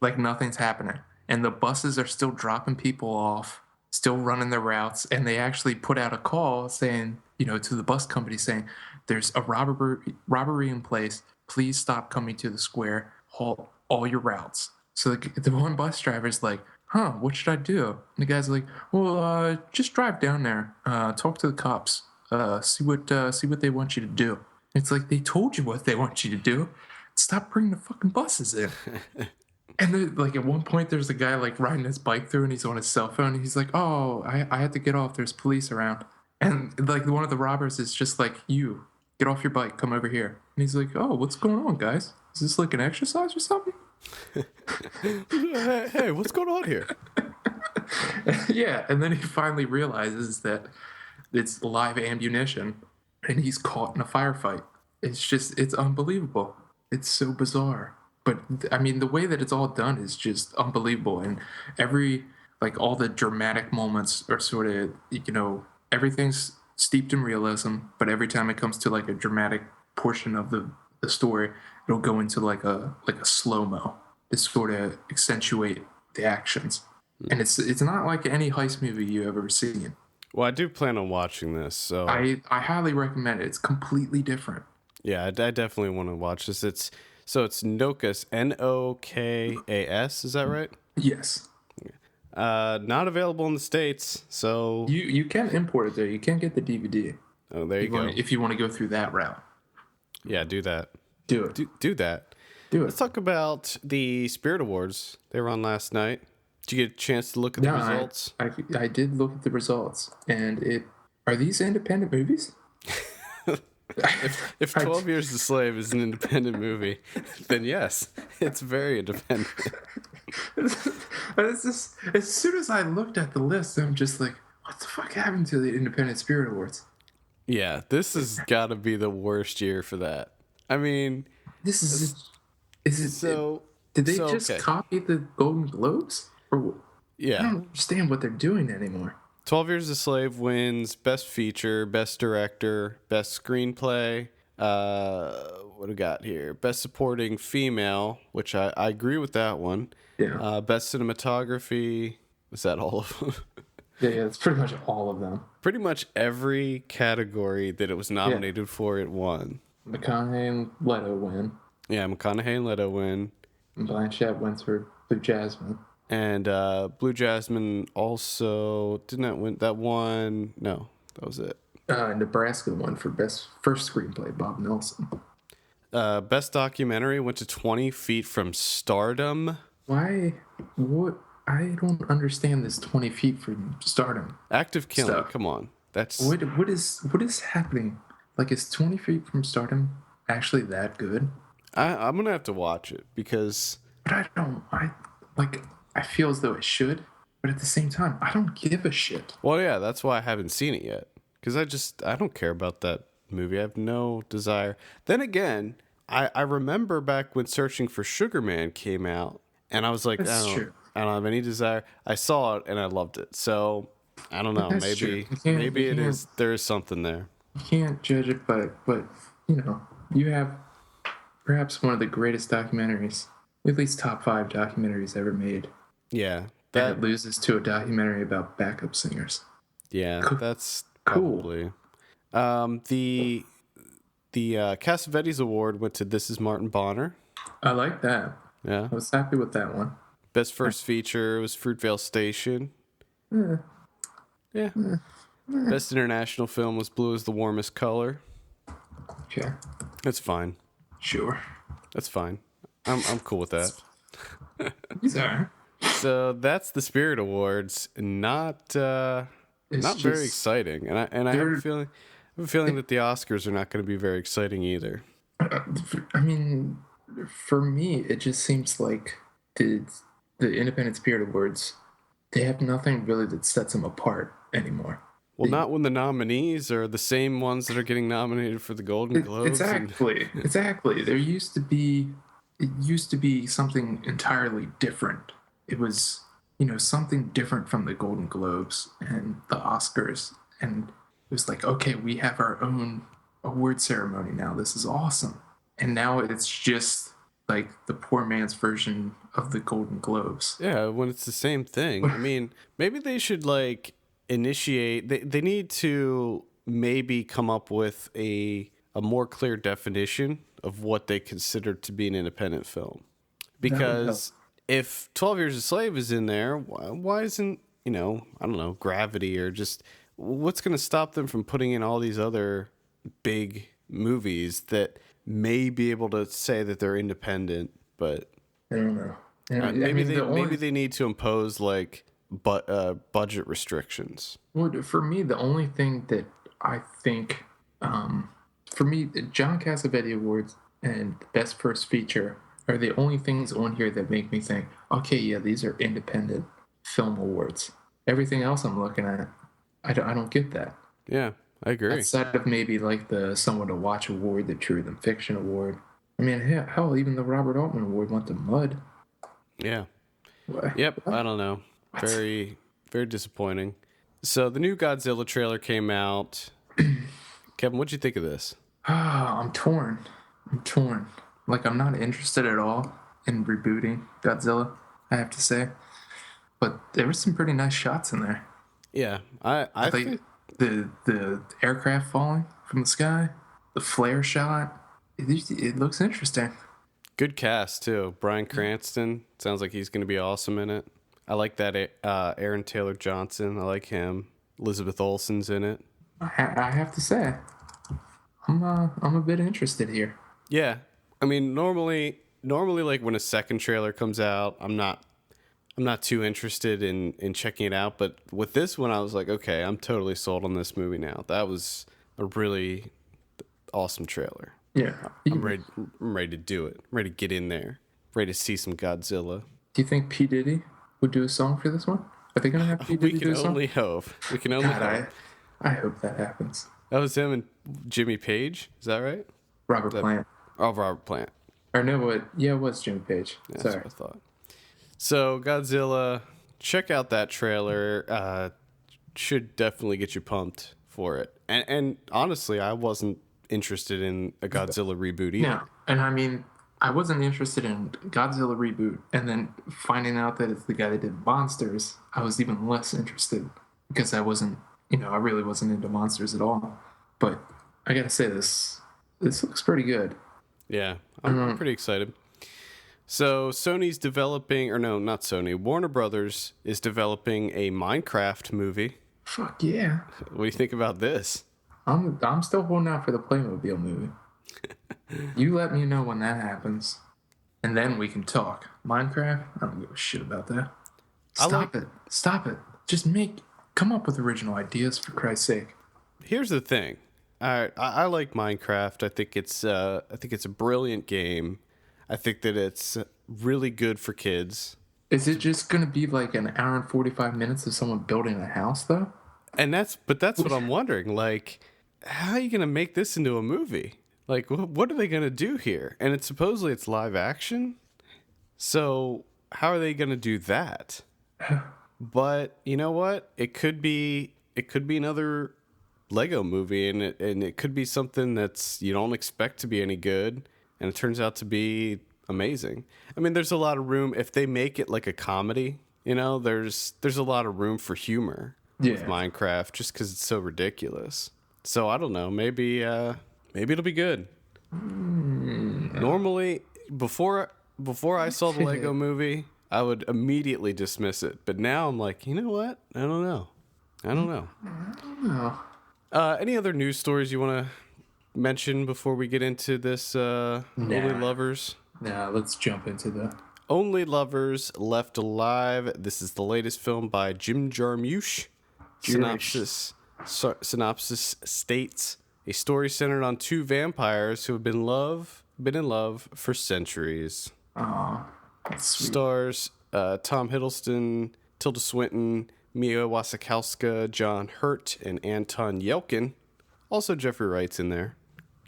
like nothing's happening. And the buses are still dropping people off, still running their routes. And they actually put out a call saying, to the bus company saying, there's a robbery in place. Please stop coming to the square. Halt all your routes. So the one bus driver's like, what should I do? And the guy's like, well, just drive down there, talk to the cops, see what they want you to do. And it's like, they told you what they want you to do. Stop bringing the fucking buses in. And then, like, at one point, there's a guy like riding his bike through, and he's on his cell phone. And he's like, "Oh, I had to get off. There's police around." And like one of the robbers is just like, "You get off your bike, come over here." And he's like, "Oh, what's going on, guys? Is this like an exercise or something?" Hey, what's going on here? Yeah, and then he finally realizes that it's live ammunition, and he's caught in a firefight. It's unbelievable. It's so bizarre. But I mean, the way that it's all done is just unbelievable. And all the dramatic moments are sort of, everything's steeped in realism, but every time it comes to like a dramatic portion of the story, it'll go into like a slow-mo to sort of accentuate the actions. And it's not like any heist movie you've ever seen. Well, I do plan on watching this, so I highly recommend it. It's completely different. Yeah, I definitely want to watch this. It's Nokas, Nokas. Is that right? Yes. Not available in the States, so You can import it there. You can get the DVD. Oh, there you go. If you want to go through that route. Yeah, do that. Do it. Do that. Do it. Let's talk about the Spirit Awards. They were on last night. Did you get a chance to look at the results? I did look at the results, and are these independent movies? If 12 Years a Slave is an independent movie, then yes, it's very independent. But it's just, as soon as I looked at the list, I'm just like, what the fuck happened to the Independent Spirit Awards? Yeah, this has got to be the worst year for that. I mean, did they just copy the Golden Globes? Or, yeah. I don't understand what they're doing anymore. 12 Years a Slave wins Best Feature, Best Director, Best Screenplay. What do we got here? Best Supporting Female, which I agree with that one. Yeah. Best Cinematography. Was that all of them? Yeah, it's pretty much all of them. Pretty much every category that it was nominated for, it won. McConaughey and Leto win. Yeah, McConaughey and Leto win. And Blanchett went for Blue Jasmine. And Blue Jasmine also did not win. That one, no, that was it. Nebraska won for Best First Screenplay, Bob Nelson. Best Documentary went to 20 Feet from Stardom. Why? What? I don't understand this 20 Feet from Stardom. Active Killing, stuff. Come on. That's what is happening? Like, is 20 Feet from Stardom actually that good? I'm going to have to watch it because... But I feel as though it should, but at the same time, I don't give a shit. Well, yeah, that's why I haven't seen it yet. Because I don't care about that movie. I have no desire. Then again, I remember back when Searching for Sugar Man came out, and I was like, I don't have any desire. I saw it, and I loved it. So, I don't know. Maybe there is something there. You can't judge it, but you have perhaps one of the greatest documentaries, at least top 5 documentaries ever made. Yeah, and it loses to a documentary about backup singers. Yeah, that's Cool. probably. The Cassavetes Award went to This Is Martin Bonner. I like that. Yeah. I was happy with that one. Best first feature was Fruitvale Station. Yeah. Best international film was Blue is the Warmest Color. Okay. That's fine. Sure. That's fine. I'm cool with that. He's alright. So that's the Spirit Awards. Not very exciting, and I have a feeling that the Oscars are not going to be very exciting either. I mean, for me, it just seems like the Independent Spirit Awards, they have nothing really that sets them apart anymore. Well, not when the nominees are the same ones that are getting nominated for the Golden Globes. Exactly. It used to be something entirely different. It was, something different from the Golden Globes and the Oscars. And it was like, okay, we have our own award ceremony now. This is awesome. And now it's just like the poor man's version of the Golden Globes. Yeah, when it's the same thing. I mean, maybe they should initiate. They need to maybe come up with a more clear definition of what they consider to be an independent film. Because if 12 Years a Slave is in there, why isn't, I don't know, Gravity, or just what's going to stop them from putting in all these other big movies that may be able to say that they're independent, but I don't know. Maybe they need to impose budget restrictions. Well, for me, the only thing that I think, for me, the John Cassavetes Awards and Best First Feature are the only things on here that make me think, okay, yeah, these are independent film awards. Everything else I'm looking at, I don't get that. Yeah, I agree. Outside of maybe the Someone to Watch Award, the Truer Than Fiction Award. I mean, hell, even the Robert Altman Award went to Mud. Yeah. What? Yep, I don't know. Very, very disappointing. So the new Godzilla trailer came out. Kevin, what'd you think of this? I'm torn. I'm not interested at all in rebooting Godzilla, I have to say. But there were some pretty nice shots in there. Yeah, I think the aircraft falling from the sky, the flare shot, it looks interesting. Good cast too. Bryan Cranston sounds like he's going to be awesome in it. I like that Aaron Taylor Johnson. I like him. Elizabeth Olsen's in it. I have to say, I'm a bit interested here. Yeah, I mean normally when a second trailer comes out, I'm not too interested in checking it out. But with this one, I was like, okay, I'm totally sold on this movie now. That was a really awesome trailer. Yeah, I'm ready to do it. I'm ready to get in there. Ready to see some Godzilla. Do you think P. Diddy would do a song for this one? Are they gonna have P. Diddy do a song? We can only hope. I hope that happens. That was him and Jimmy Page. Is that right? Robert Plant. Oh, Robert Plant. Or no, what? Yeah, it was Jimmy Page. Yeah, Sorry. that's what I thought. So Godzilla, check out that trailer. Should definitely get you pumped for it. And honestly, I wasn't interested in a Godzilla reboot either. No, and I mean, I wasn't interested in Godzilla reboot, and then finding out that it's the guy that did Monsters, I was even less interested because I wasn't, I really wasn't into monsters at all. But I gotta say, this looks pretty good. Yeah, I'm pretty excited. So Sony's developing, or no, not Sony, Warner Brothers is developing a Minecraft movie. Fuck yeah. What do you think about this? I'm still holding out for the Playmobil movie. You let me know when that happens, and then we can talk. Minecraft? I don't give a shit about that. Stop it. Just come up with original ideas, for Christ's sake. Here's the thing. I like Minecraft. I think it's a brilliant game. I think that it's really good for kids. Is it just going to be like an hour and 45 minutes of someone building a house, though? And that's what I'm wondering. Like, how are you going to make this into a movie? Like, what are they going to do here? And supposedly it's live action. So how are they going to do that? But you know what? It could be another Lego movie, and it could be something that's you don't expect to be any good, and it turns out to be amazing. I mean, there's a lot of room if they make it like a comedy. You know, there's a lot of room for humor with Minecraft just because it's so ridiculous. So I don't know. Maybe it'll be good. Normally, before I saw the Lego Movie, I would immediately dismiss it. But now I'm like, you know what? I don't know. Any other news stories you want to mention before we get into this Only Lovers? Nah, let's jump into the Only Lovers Left Alive. This is the latest film by Jim Jarmusch. Synopsis states a story centered on two vampires who have been in love for centuries. Oh, that's sweet. Stars Tom Hiddleston, Tilda Swinton, Mia Wasikowska, John Hurt, and Anton Yelkin. Also, Jeffrey Wright's in there.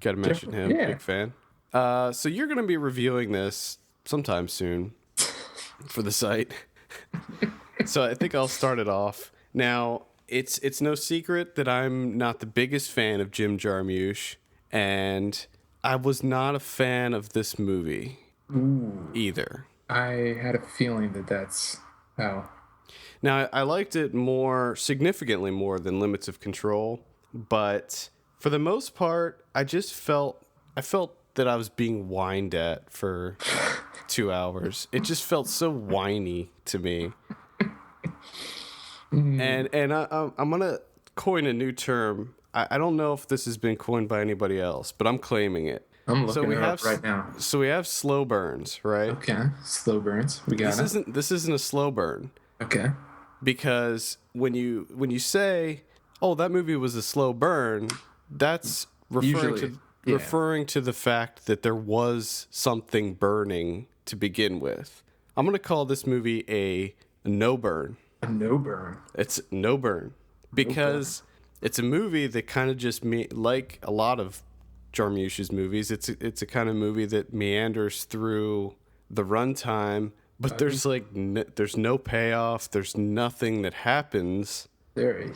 Got to mention him. Yeah. Big fan. So you're going to be reviewing this sometime soon for the site. So I think I'll start it off. Now, it's no secret that I'm not the biggest fan of Jim Jarmusch, and I was not a fan of this movie either. I had a feeling that's how. Now, I liked it significantly more than Limits of Control, but for the most part, I felt that I was being whined at for 2 hours. It just felt so whiny to me. And I'm going to coin a new term. I don't know if this has been coined by anybody else, but I'm claiming it. I'm looking it up right now. So we have slow burns, right? Okay, slow burns. We got This isn't a slow burn. Okay. Because when you say, "Oh, that movie was a slow burn," that's referring to the fact that there was something burning to begin with. I'm going to call this movie a no burn. A no burn. It's no burn because it's a movie that kind of just like a lot of Jarmusch's movies. It's a kind of movie that meanders through the runtime, but there's there's no payoff. There's nothing that happens.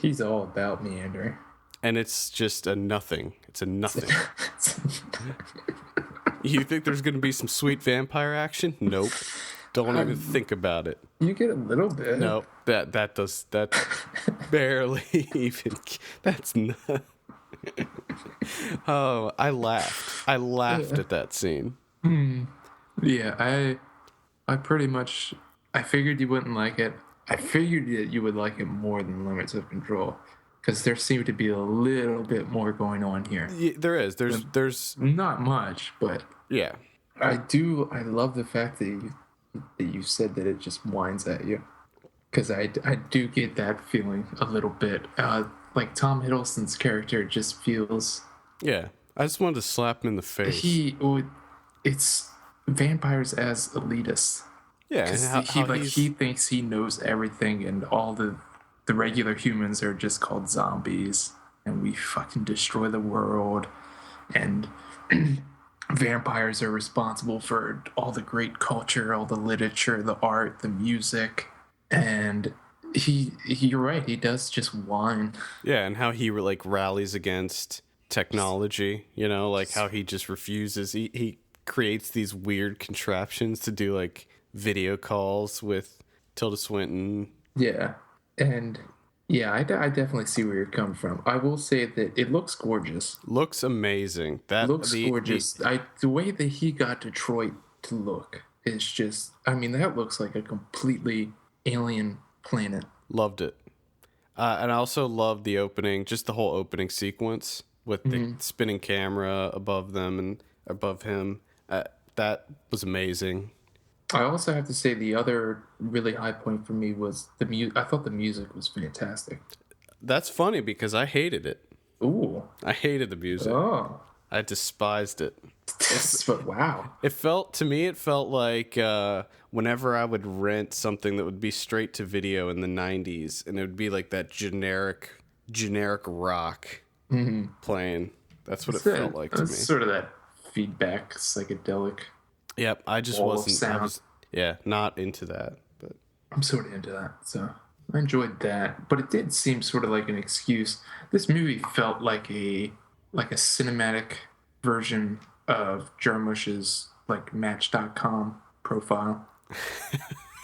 He's all about meandering. And it's just a nothing. It's a nothing. You think there's going to be some sweet vampire action? Nope. Don't even think about it. You get a little bit. No, that barely even. That's not. Oh, I laughed at that scene. Yeah, I pretty much. I figured you wouldn't like it. I figured that you would like it more than Limits of Control, because there seemed to be a little bit more going on here. Yeah, there is. There's not much, but yeah. I love the fact that you said that it just whines at you, because I do get that feeling a little bit. Like Tom Hiddleston's character just feels. Yeah, I just wanted to slap him in the face. It's vampires as elitists. Yeah, and he thinks he knows everything, and all the regular humans are just called zombies, and we fucking destroy the world, and vampires are responsible for all the great culture, all the literature, the art, the music, and you're right, he does just whine. Yeah, and how he rallies against technology, like how he just refuses. He creates these weird contraptions to do video calls with Tilda Swinton. Yeah, and yeah, I definitely see where you're coming from. I will say that it looks gorgeous. Looks amazing. Gorgeous. The way that he got Detroit to look is just. I mean, that looks like a completely alien planet. Loved it. And I also loved the opening, just the whole opening sequence with the spinning camera above them and above him. That was amazing. I also have to say the other really high point for me was the music. I thought the music was fantastic. That's funny because I hated it. Ooh. I hated the music. Oh. I despised it. But wow. It felt like whenever I would rent something that would be straight to video in the 90s, and it would be like that generic rock playing. That's what it felt like to me. Sort of that feedback, psychedelic. Yep, I just wasn't. Not into that. But I'm sort of into that, so I enjoyed that. But it did seem sort of like an excuse. This movie felt like a cinematic version of Jarmusch's Match.com profile.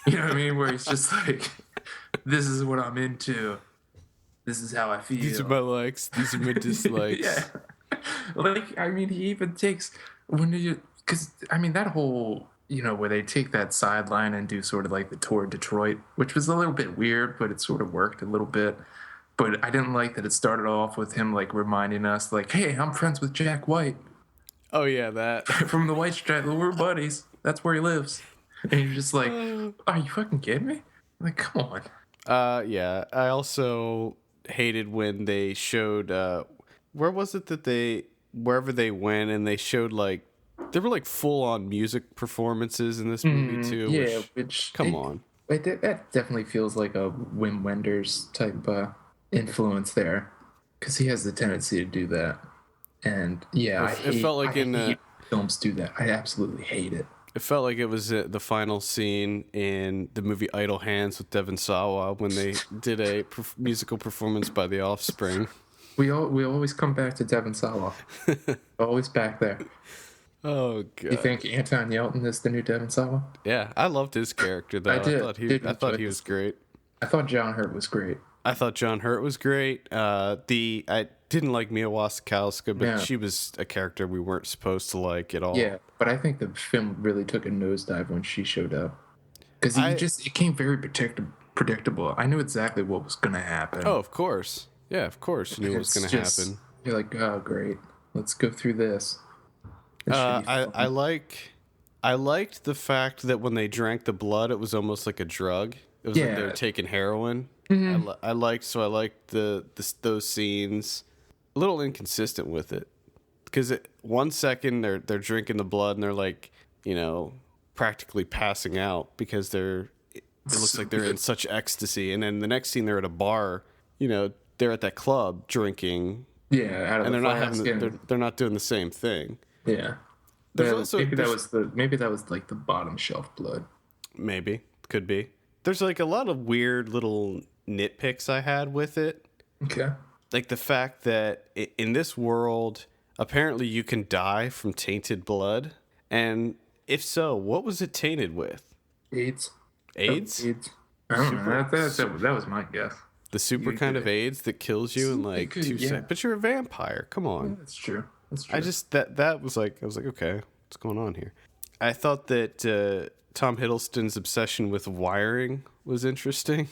You know what I mean? Where he's just like, this is what I'm into. This is how I feel. These are my likes. These are my dislikes. Yeah. Like, I mean, he even takes, because, I mean, that whole, where they take that sideline and do sort of like the tour of Detroit, which was a little bit weird, but it sort of worked a little bit. But I didn't like that it started off with him, like, reminding us, like, hey, I'm friends with Jack White. Oh, yeah, that. From the White Stripes. We're buddies. That's where he lives. And you're just like, are you fucking kidding me? Like, come on. Yeah. I also hated when they showed, where was it that wherever they went, and they showed, like, there were, like, full-on music performances in this movie, too. Yeah, come on. That definitely feels like a Wim Wenders type influence there, because he has the tendency to do that. And yeah, it felt like films do that. I absolutely hate it. It felt like it was the final scene in the movie Idle Hands with Devon Sawa when they did a musical performance by The Offspring. We always come back to Devon Sawa. Always back there. Oh god! You think Anton Yelton is the new Devon Sawa? Yeah, I loved his character though. I thought he was great. I thought John Hurt was great. I thought John Hurt was great. I didn't like Mia Wasikowska, but she was a character we weren't supposed to like at all. Yeah, but I think the film really took a nosedive when she showed up, because it came very predictable. I knew exactly what was going to happen. Oh, of course. Yeah, of course, you knew what was going to happen. You're like, oh, great. Let's go through this. I liked the fact that when they drank the blood, it was almost like a drug. It was like they were taking heroin. Mm-hmm. I liked those scenes. A little inconsistent with it, because 1 second they're drinking the blood and they're like, practically passing out because it looks like they're in such ecstasy, and then the next scene they're at a bar, they're at that club drinking. Yeah, and they're not doing the same thing. Yeah. Maybe that was like the bottom shelf blood. Maybe. Could be. There's like a lot of weird little nitpicks I had with it. Okay. Like the fact that in this world, apparently you can die from tainted blood. And if so, what was it tainted with? AIDS. AIDS? I don't know. That was my guess. The super kind of AIDS that kills you in like 2 seconds. But you're a vampire. Come on. Yeah, that's true. I just that was like, I was like, okay, what's going on here? I thought that Tom Hiddleston's obsession with wiring was interesting.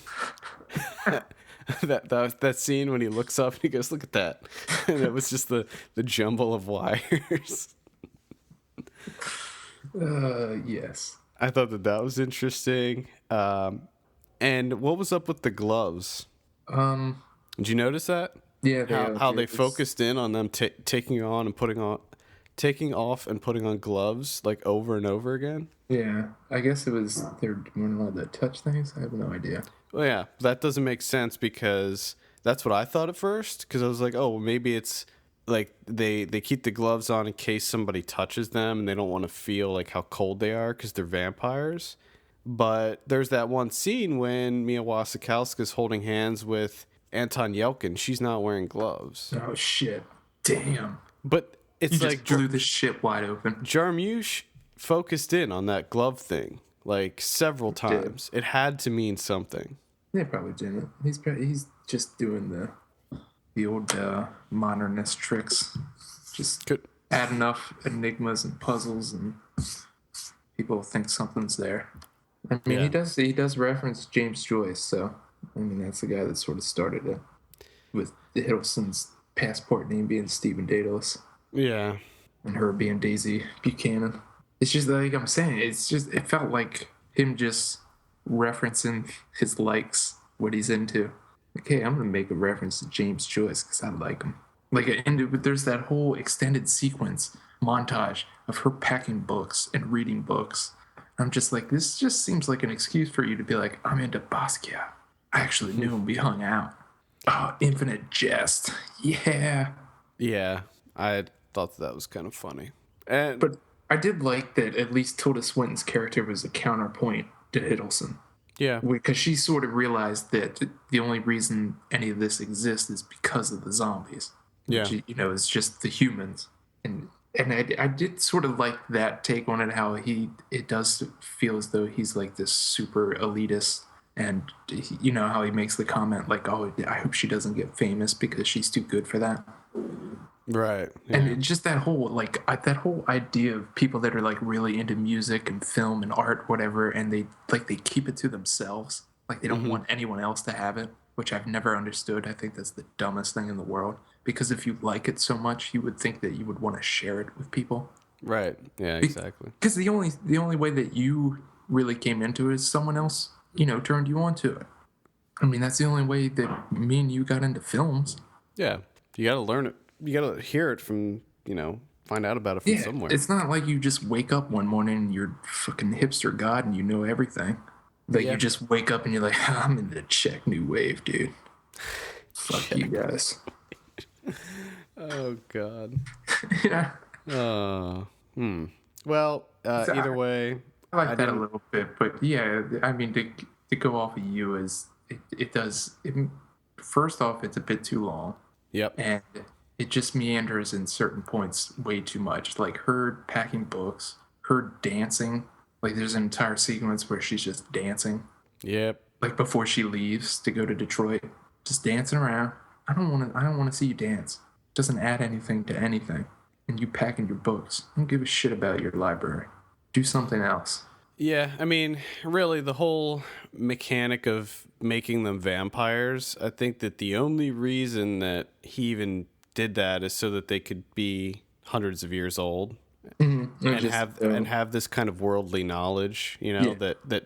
that scene when he looks up and he goes, look at that, and it was just the jumble of wires. Yes, I thought that was interesting. And what was up with the gloves? Did you notice that? Yeah, how they focused in on them taking off and putting on gloves like over and over again. Yeah, I guess they're doing all the touch things. I have no idea. Well, yeah, that doesn't make sense, because that's what I thought at first. Because I was like, oh, well, maybe it's like they keep the gloves on in case somebody touches them and they don't want to feel like how cold they are because they're vampires. But there's that one scene when Mia Wasikowska's holding hands with Anton Yelkin. She's not wearing gloves. Oh shit! Damn. But it's you like just blew the shit wide open. Jarmusch focused in on that glove thing like several times. It had to mean something. They probably didn't. He's just doing the old modernist tricks. Just add enough enigmas and puzzles, and people think something's there. I mean, he does reference James Joyce, so I mean that's the guy that sort of started it, with Hiddleston's passport name being Stephen Daedalus. Yeah. And her being Daisy Buchanan. It's just like I'm saying, it felt like him just referencing his likes, what he's into. Like, hey, I'm gonna make a reference to James Joyce because I like him. Like, and there's that whole extended sequence montage of her packing books and reading books. I'm just like, this just seems like an excuse for you to be like, I'm into Basquiat. I actually knew him. We hung out. Oh, Infinite Jest. Yeah. Yeah, I thought that was kind of funny. But I did like that at least Tilda Swinton's character was a counterpoint to Hiddleston. Yeah. Because she sort of realized that the only reason any of this exists is because of the zombies. Yeah. Which, it's just the humans. And and I did sort of like that take on it, how it does feel as though he's like this super elitist, and you know how he makes the comment like, oh, I hope she doesn't get famous because she's too good for that. Right. Yeah. And just that whole that whole idea of people that are like really into music and film and art, whatever, and they keep it to themselves, like they don't want anyone else to have it, which I've never understood. I think that's the dumbest thing in the world, because if you like it so much, you would think that you would want to share it with people. Right. Yeah. Exactly. Because the only way that you really came into it is someone else, turned you on to it. I mean, that's the only way that me and you got into films. Yeah. You got to learn it. You got to hear it from, find out about it from somewhere. It's not like you just wake up one morning and you're fucking hipster god and you know everything. You just wake up and you're like, I'm in the Czech new wave, dude. Fuck you guys. Oh, God. Yeah. Well, either way. I like that a little bit, but yeah, I mean, to go off of you is, it does, first off, it's a bit too long. Yep. And it just meanders in certain points way too much. Like her packing books, her dancing. Like there's an entire sequence where she's just dancing. Yep. Like before she leaves to go to Detroit, just dancing around. I don't want to see you dance. It doesn't add anything to anything. And you packing your books. I don't give a shit about your library. Do something else. Yeah, I mean, really, the whole mechanic of making them vampires, I think that the only reason that he even did that is so that they could be hundreds of years old and have this kind of worldly knowledge, that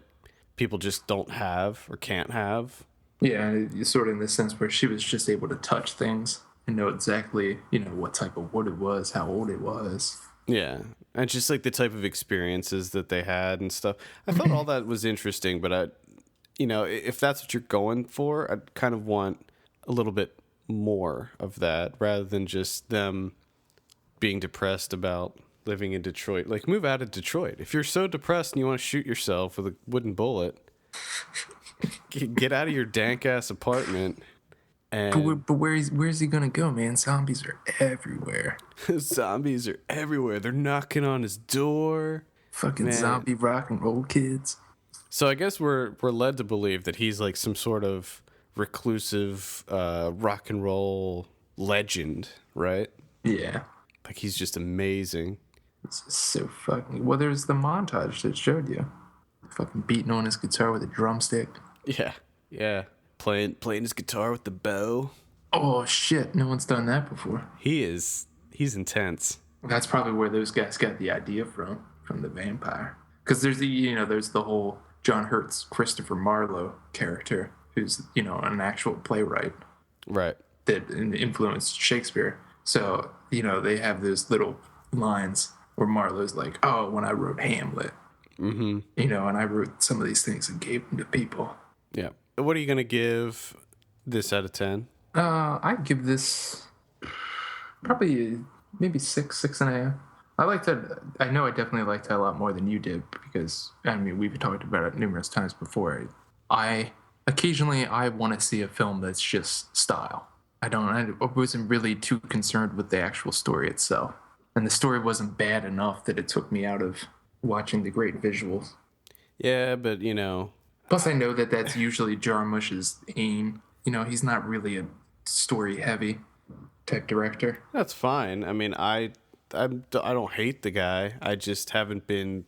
people just don't have or can't have. Yeah, sort of in the sense where she was just able to touch things and know exactly, what type of wood it was, how old it was. Yeah, and just like the type of experiences that they had and stuff. I thought all that was interesting, but if that's what you're going for, I'd kind of want a little bit more of that rather than just them being depressed about living in Detroit. Like, move out of Detroit. If you're so depressed and you want to shoot yourself with a wooden bullet, get out of your dank ass apartment. And but where's he gonna go, man? Zombies are everywhere. Zombies are everywhere. They're knocking on his door. Fucking zombie rock and roll kids. So I guess we're led to believe that he's like some sort of reclusive rock and roll legend, right? Yeah. Like he's just amazing. It's just so fucking... Well, there's the montage that showed you. Fucking beating on his guitar with a drumstick. Yeah. Yeah. Playing his guitar with the bow. Oh, shit. No one's done that before. He's intense. That's probably where those guys got the idea from the vampire. Because there's the whole John Hurt's Christopher Marlowe character, who's, an actual playwright. Right. That influenced Shakespeare. So, they have those little lines where Marlowe's like, oh, when I wrote Hamlet, and I wrote some of these things and gave them to people. Yeah. What are you going to give this out of 10? I'd give this probably maybe 6.5. I know I definitely liked it a lot more than you did, because, I mean, we've talked about it numerous times before. Occasionally I want to see a film that's just style. I wasn't really too concerned with the actual story itself. And the story wasn't bad enough that it took me out of watching the great visuals. Yeah, but, Plus, I know that that's usually Jarmusch's aim. He's not really a story-heavy type director. That's fine. I mean, I don't hate the guy. I just haven't been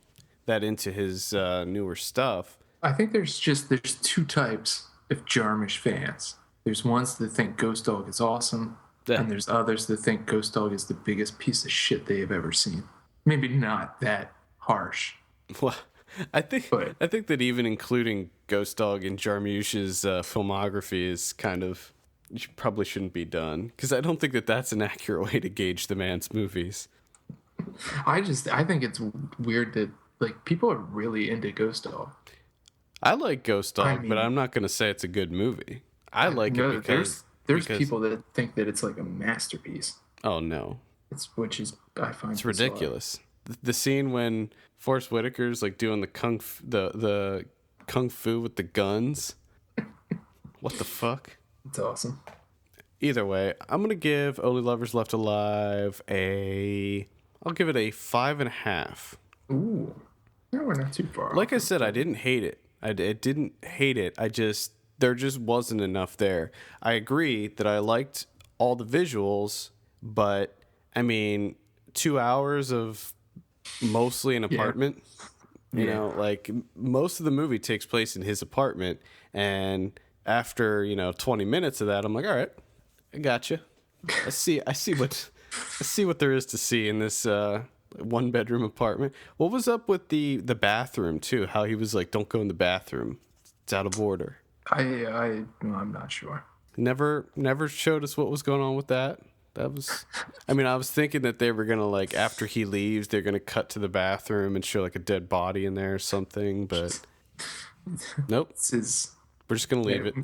that into his newer stuff. I think there's two types of Jarmusch fans. There's ones that think Ghost Dog is awesome, and there's others that think Ghost Dog is the biggest piece of shit they have ever seen. Maybe not that harsh. Well, I think that even including Ghost Dog in Jarmusch's filmography is kind of probably shouldn't be done, because I don't think that that's an accurate way to gauge the man's movies. I think it's weird that people are really into Ghost Dog. I like Ghost Dog, but I'm not going to say it's a good movie. I like it because there's people that think that it's like a masterpiece. Oh no, which is I find it's ridiculous. The scene when Forrest Whitaker's like doing the kung fu with the guns. What the fuck? It's awesome. Either way, I'm gonna give Only Lovers Left Alive a I'll give it a 5.5. Ooh. No, we're not too far. Like I said, I didn't hate it. I didn't hate it. There just wasn't enough there. I agree that I liked all the visuals, but I mean, 2 hours of mostly an apartment. You know, like most of the movie takes place in his apartment, and after 20 minutes of that, I'm like, all right, I gotcha. I see what there is to see in this 1-bedroom apartment. What was up with the bathroom too? How he was like, don't go in the bathroom, it's out of order. I'm not sure. Never showed us what was going on with that. That was, I mean, I was thinking that they were gonna, like, after he leaves, they're gonna cut to the bathroom and show like a dead body in there or something, but nope. We're just gonna leave it.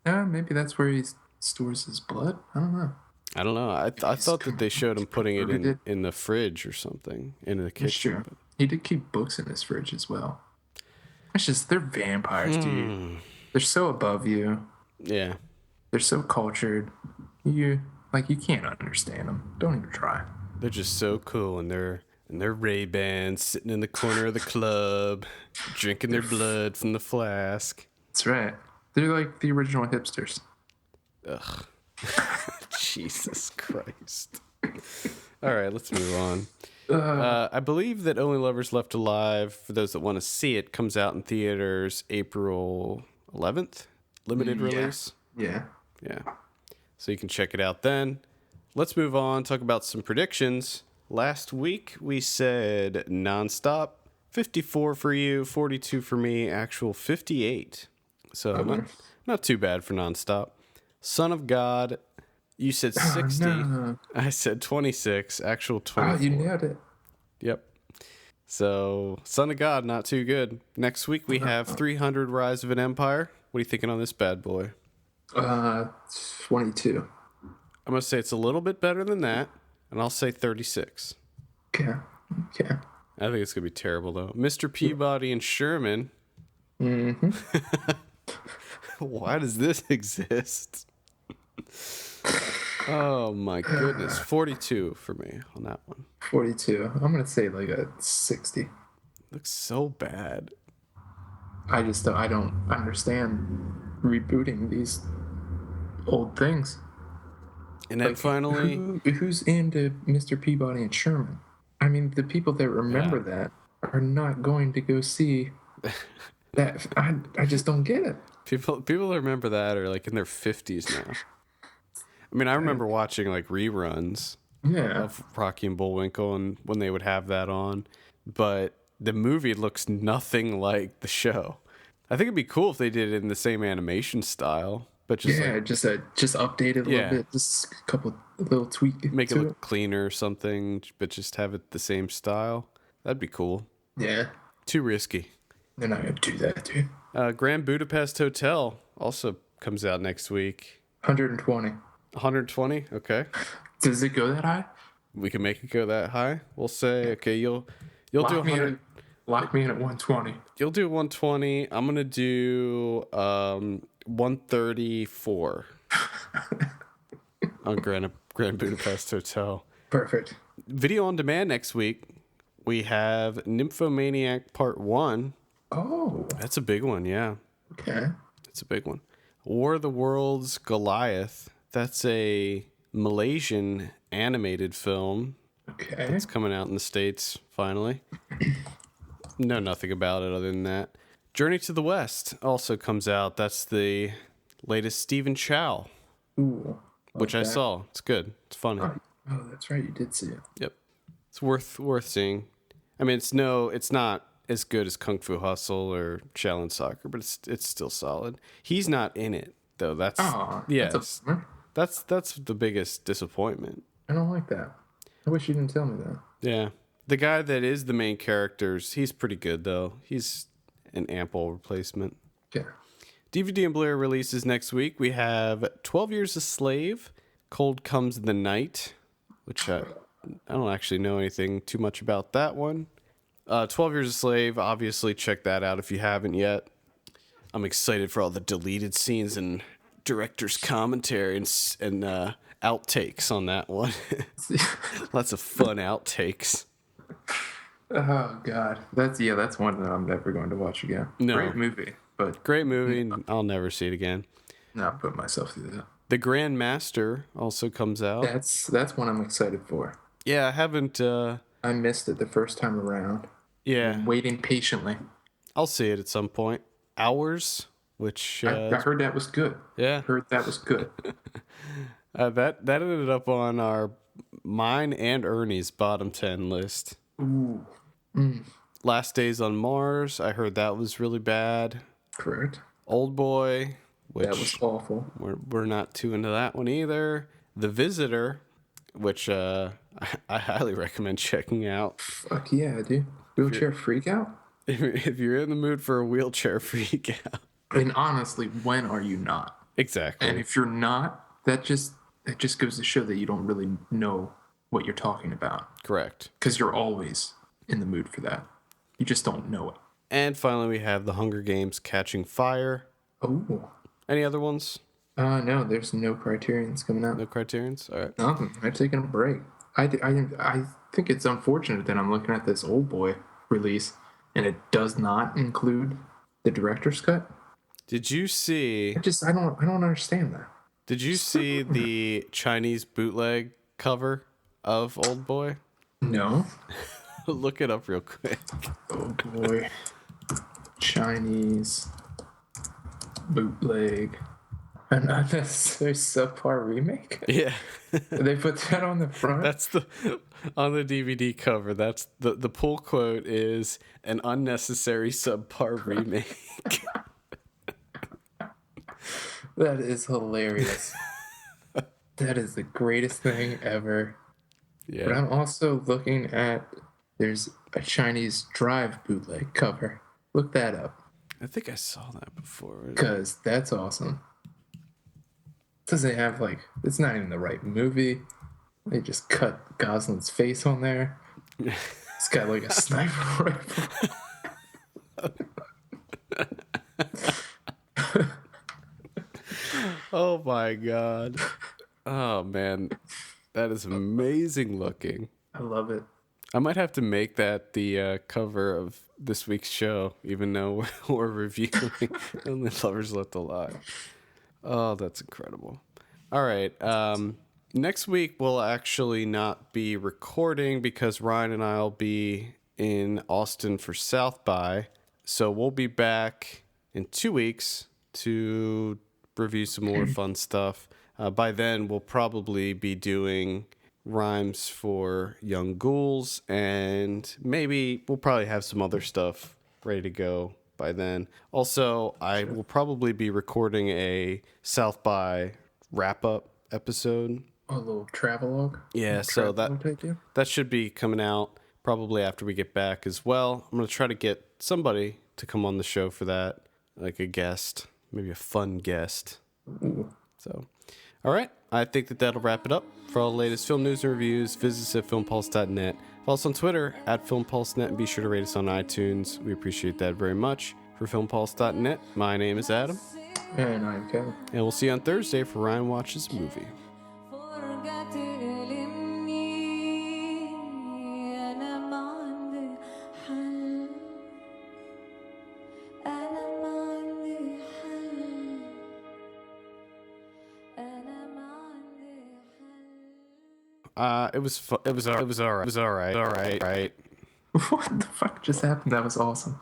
Maybe that's where he stores his blood. I don't know. I thought that they showed him putting it in the fridge or something, in the kitchen. Sure. He did keep books in his fridge as well. It's just, they're vampires, dude. They're so above you. Yeah. They're so cultured. You can't understand them. Don't even try. They're just so cool, and they're Ray-Bans, sitting in the corner of the club, drinking their blood from the flask. That's right. They're like the original hipsters. Ugh. Jesus Christ. All right, let's move on. I believe that Only Lovers Left Alive, for those that want to see it, comes out in theaters April 11th. Limited release. Yeah. So you can check it out then. Let's move on, talk about some predictions. Last week we said Nonstop, 54 for you, 42 for me, actual 58. So not too bad for Nonstop. Son of God, you said 60. No. I said 26, actual 24. Oh, you nailed it. Yep. So, Son of God, not too good. Next week we have 300 Rise of an Empire. What are you thinking on this bad boy? 22. I'm going to say it's a little bit better than that, and I'll say 36. Okay. I think it's going to be terrible, though. Mr. Peabody and Sherman. Mm-hmm. Why does this exist? Oh, my goodness. 42 for me on that one. 42. I'm going to say like a 60. Looks so bad. I don't understand rebooting these old things. And then finally... Who's into Mr. Peabody and Sherman? I mean, the people that remember that are not going to go see that. I just don't get it. People that remember that are like in their 50s now. I mean, I remember watching like reruns of Rocky and Bullwinkle and when they would have that on, but the movie looks nothing like the show. I think it'd be cool if they did it in the same animation style, but just just update it a little bit, just a couple little tweaks. Make it look cleaner or something, but just have it the same style. That'd be cool. Yeah. Too risky. They're not gonna do that, dude. Grand Budapest Hotel also comes out next week. 120. 120? Okay. Does it go that high? We can make it go that high. We'll say, okay, you'll do 100. Lock me in at 120. You'll do 120. I'm gonna do 134 on Grand Budapest Hotel. Perfect. Video on demand next week. We have Nymphomaniac Part 1. Oh. That's a big one, yeah. Okay. That's a big one. War of the Worlds Goliath. That's a Malaysian animated film. Okay. It's coming out in the States finally. Know nothing about it other than that. Journey to the West also comes out. That's the latest Stephen Chow. Ooh. Which I saw. It's good. It's funny. Oh, that's right. You did see it. Yep. It's worth seeing. I mean, it's not as good as Kung Fu Hustle or Shaolin Soccer, but it's still solid. He's not in it though. That's the biggest disappointment. I don't like that. I wish you didn't tell me that. Yeah. The guy that is the main characters, he's pretty good though. He's an ample replacement. Yeah. DVD and Blu-ray releases next week. We have 12 Years a Slave, Cold Comes the Night, which I don't actually know anything too much about that one. 12 Years a Slave, obviously check that out if you haven't yet. I'm excited for all the deleted scenes and director's commentary and outtakes on that one. Lots of fun outtakes. Oh God, that's one that I'm never going to watch again. No. Great movie, but Great movie. I'll never see it again. not put myself through that. The Grand Master also comes out. That's one I'm excited for. Yeah, I haven't. I missed it the first time around. Yeah, I'm waiting patiently. I'll see it at some point. Hours, which I heard that was good. yeah, Heard that was good. that ended up on mine and Ernie's bottom 10 list. Ooh, Last Days on Mars, I heard that was really bad. correct. Old Boy, which That was awful. we're not too into that one either. The Visitor, which I highly recommend checking out. Fuck yeah, dude. Wheelchair freak out? If you're in the mood for a wheelchair freak out. And honestly, when are you not? Exactly. And if you're not, that just goes to show that you don't really know what you're talking about. Correct. Because you're always in the mood for that. You just don't know it. And finally, we have The Hunger Games Catching Fire. Oh. Any other ones? No, there's no Criterions coming out. No Criterions? All right. Nothing. I'm taking a break. I think it's unfortunate that I'm looking at this Old Boy release and it does not include the director's cut. Did you see... I don't understand that. Did you see the Chinese bootleg cover of Old Boy? No. Look it up real quick. Oh boy. Chinese bootleg. An unnecessary subpar remake? Yeah. They put that on the front? That's on the DVD cover. That's the pull quote is an unnecessary subpar remake. That is hilarious. That is the greatest thing ever. Yeah. But I'm also looking at there's a Chinese Drive bootleg cover. Look that up. I think I saw that before. Because that's awesome. Does they have it's not even the right movie. They just cut Gosling's face on there. It's got a sniper rifle. Oh my god. Oh man. That is amazing looking. I love it. I might have to make that the cover of this week's show, even though we're reviewing Only Lovers Left Alive. Oh, that's incredible. All right. Next week, we'll actually not be recording because Ryan and I will be in Austin for South by. So we'll be back in 2 weeks to review some more fun stuff. By then, we'll probably be doing rhymes for Young Ghouls, and maybe we'll probably have some other stuff ready to go by then. Also, I will probably be recording a South by wrap-up episode. A little travelogue. Yeah, so that should be coming out probably after we get back as well. I'm going to try to get somebody to come on the show for that, like a guest, maybe a fun guest. Ooh. So, all right. I think that'll wrap it up. For all the latest film news and reviews, visit us at filmpulse.net. Follow us on Twitter at filmpulse.net, and be sure to rate us on iTunes. We appreciate that very much. For filmpulse.net, my name is Adam. And I'm Kevin. And we'll see you on Thursday for Ryan Watches a Movie. It was all right. Right. What the fuck just happened? That was awesome.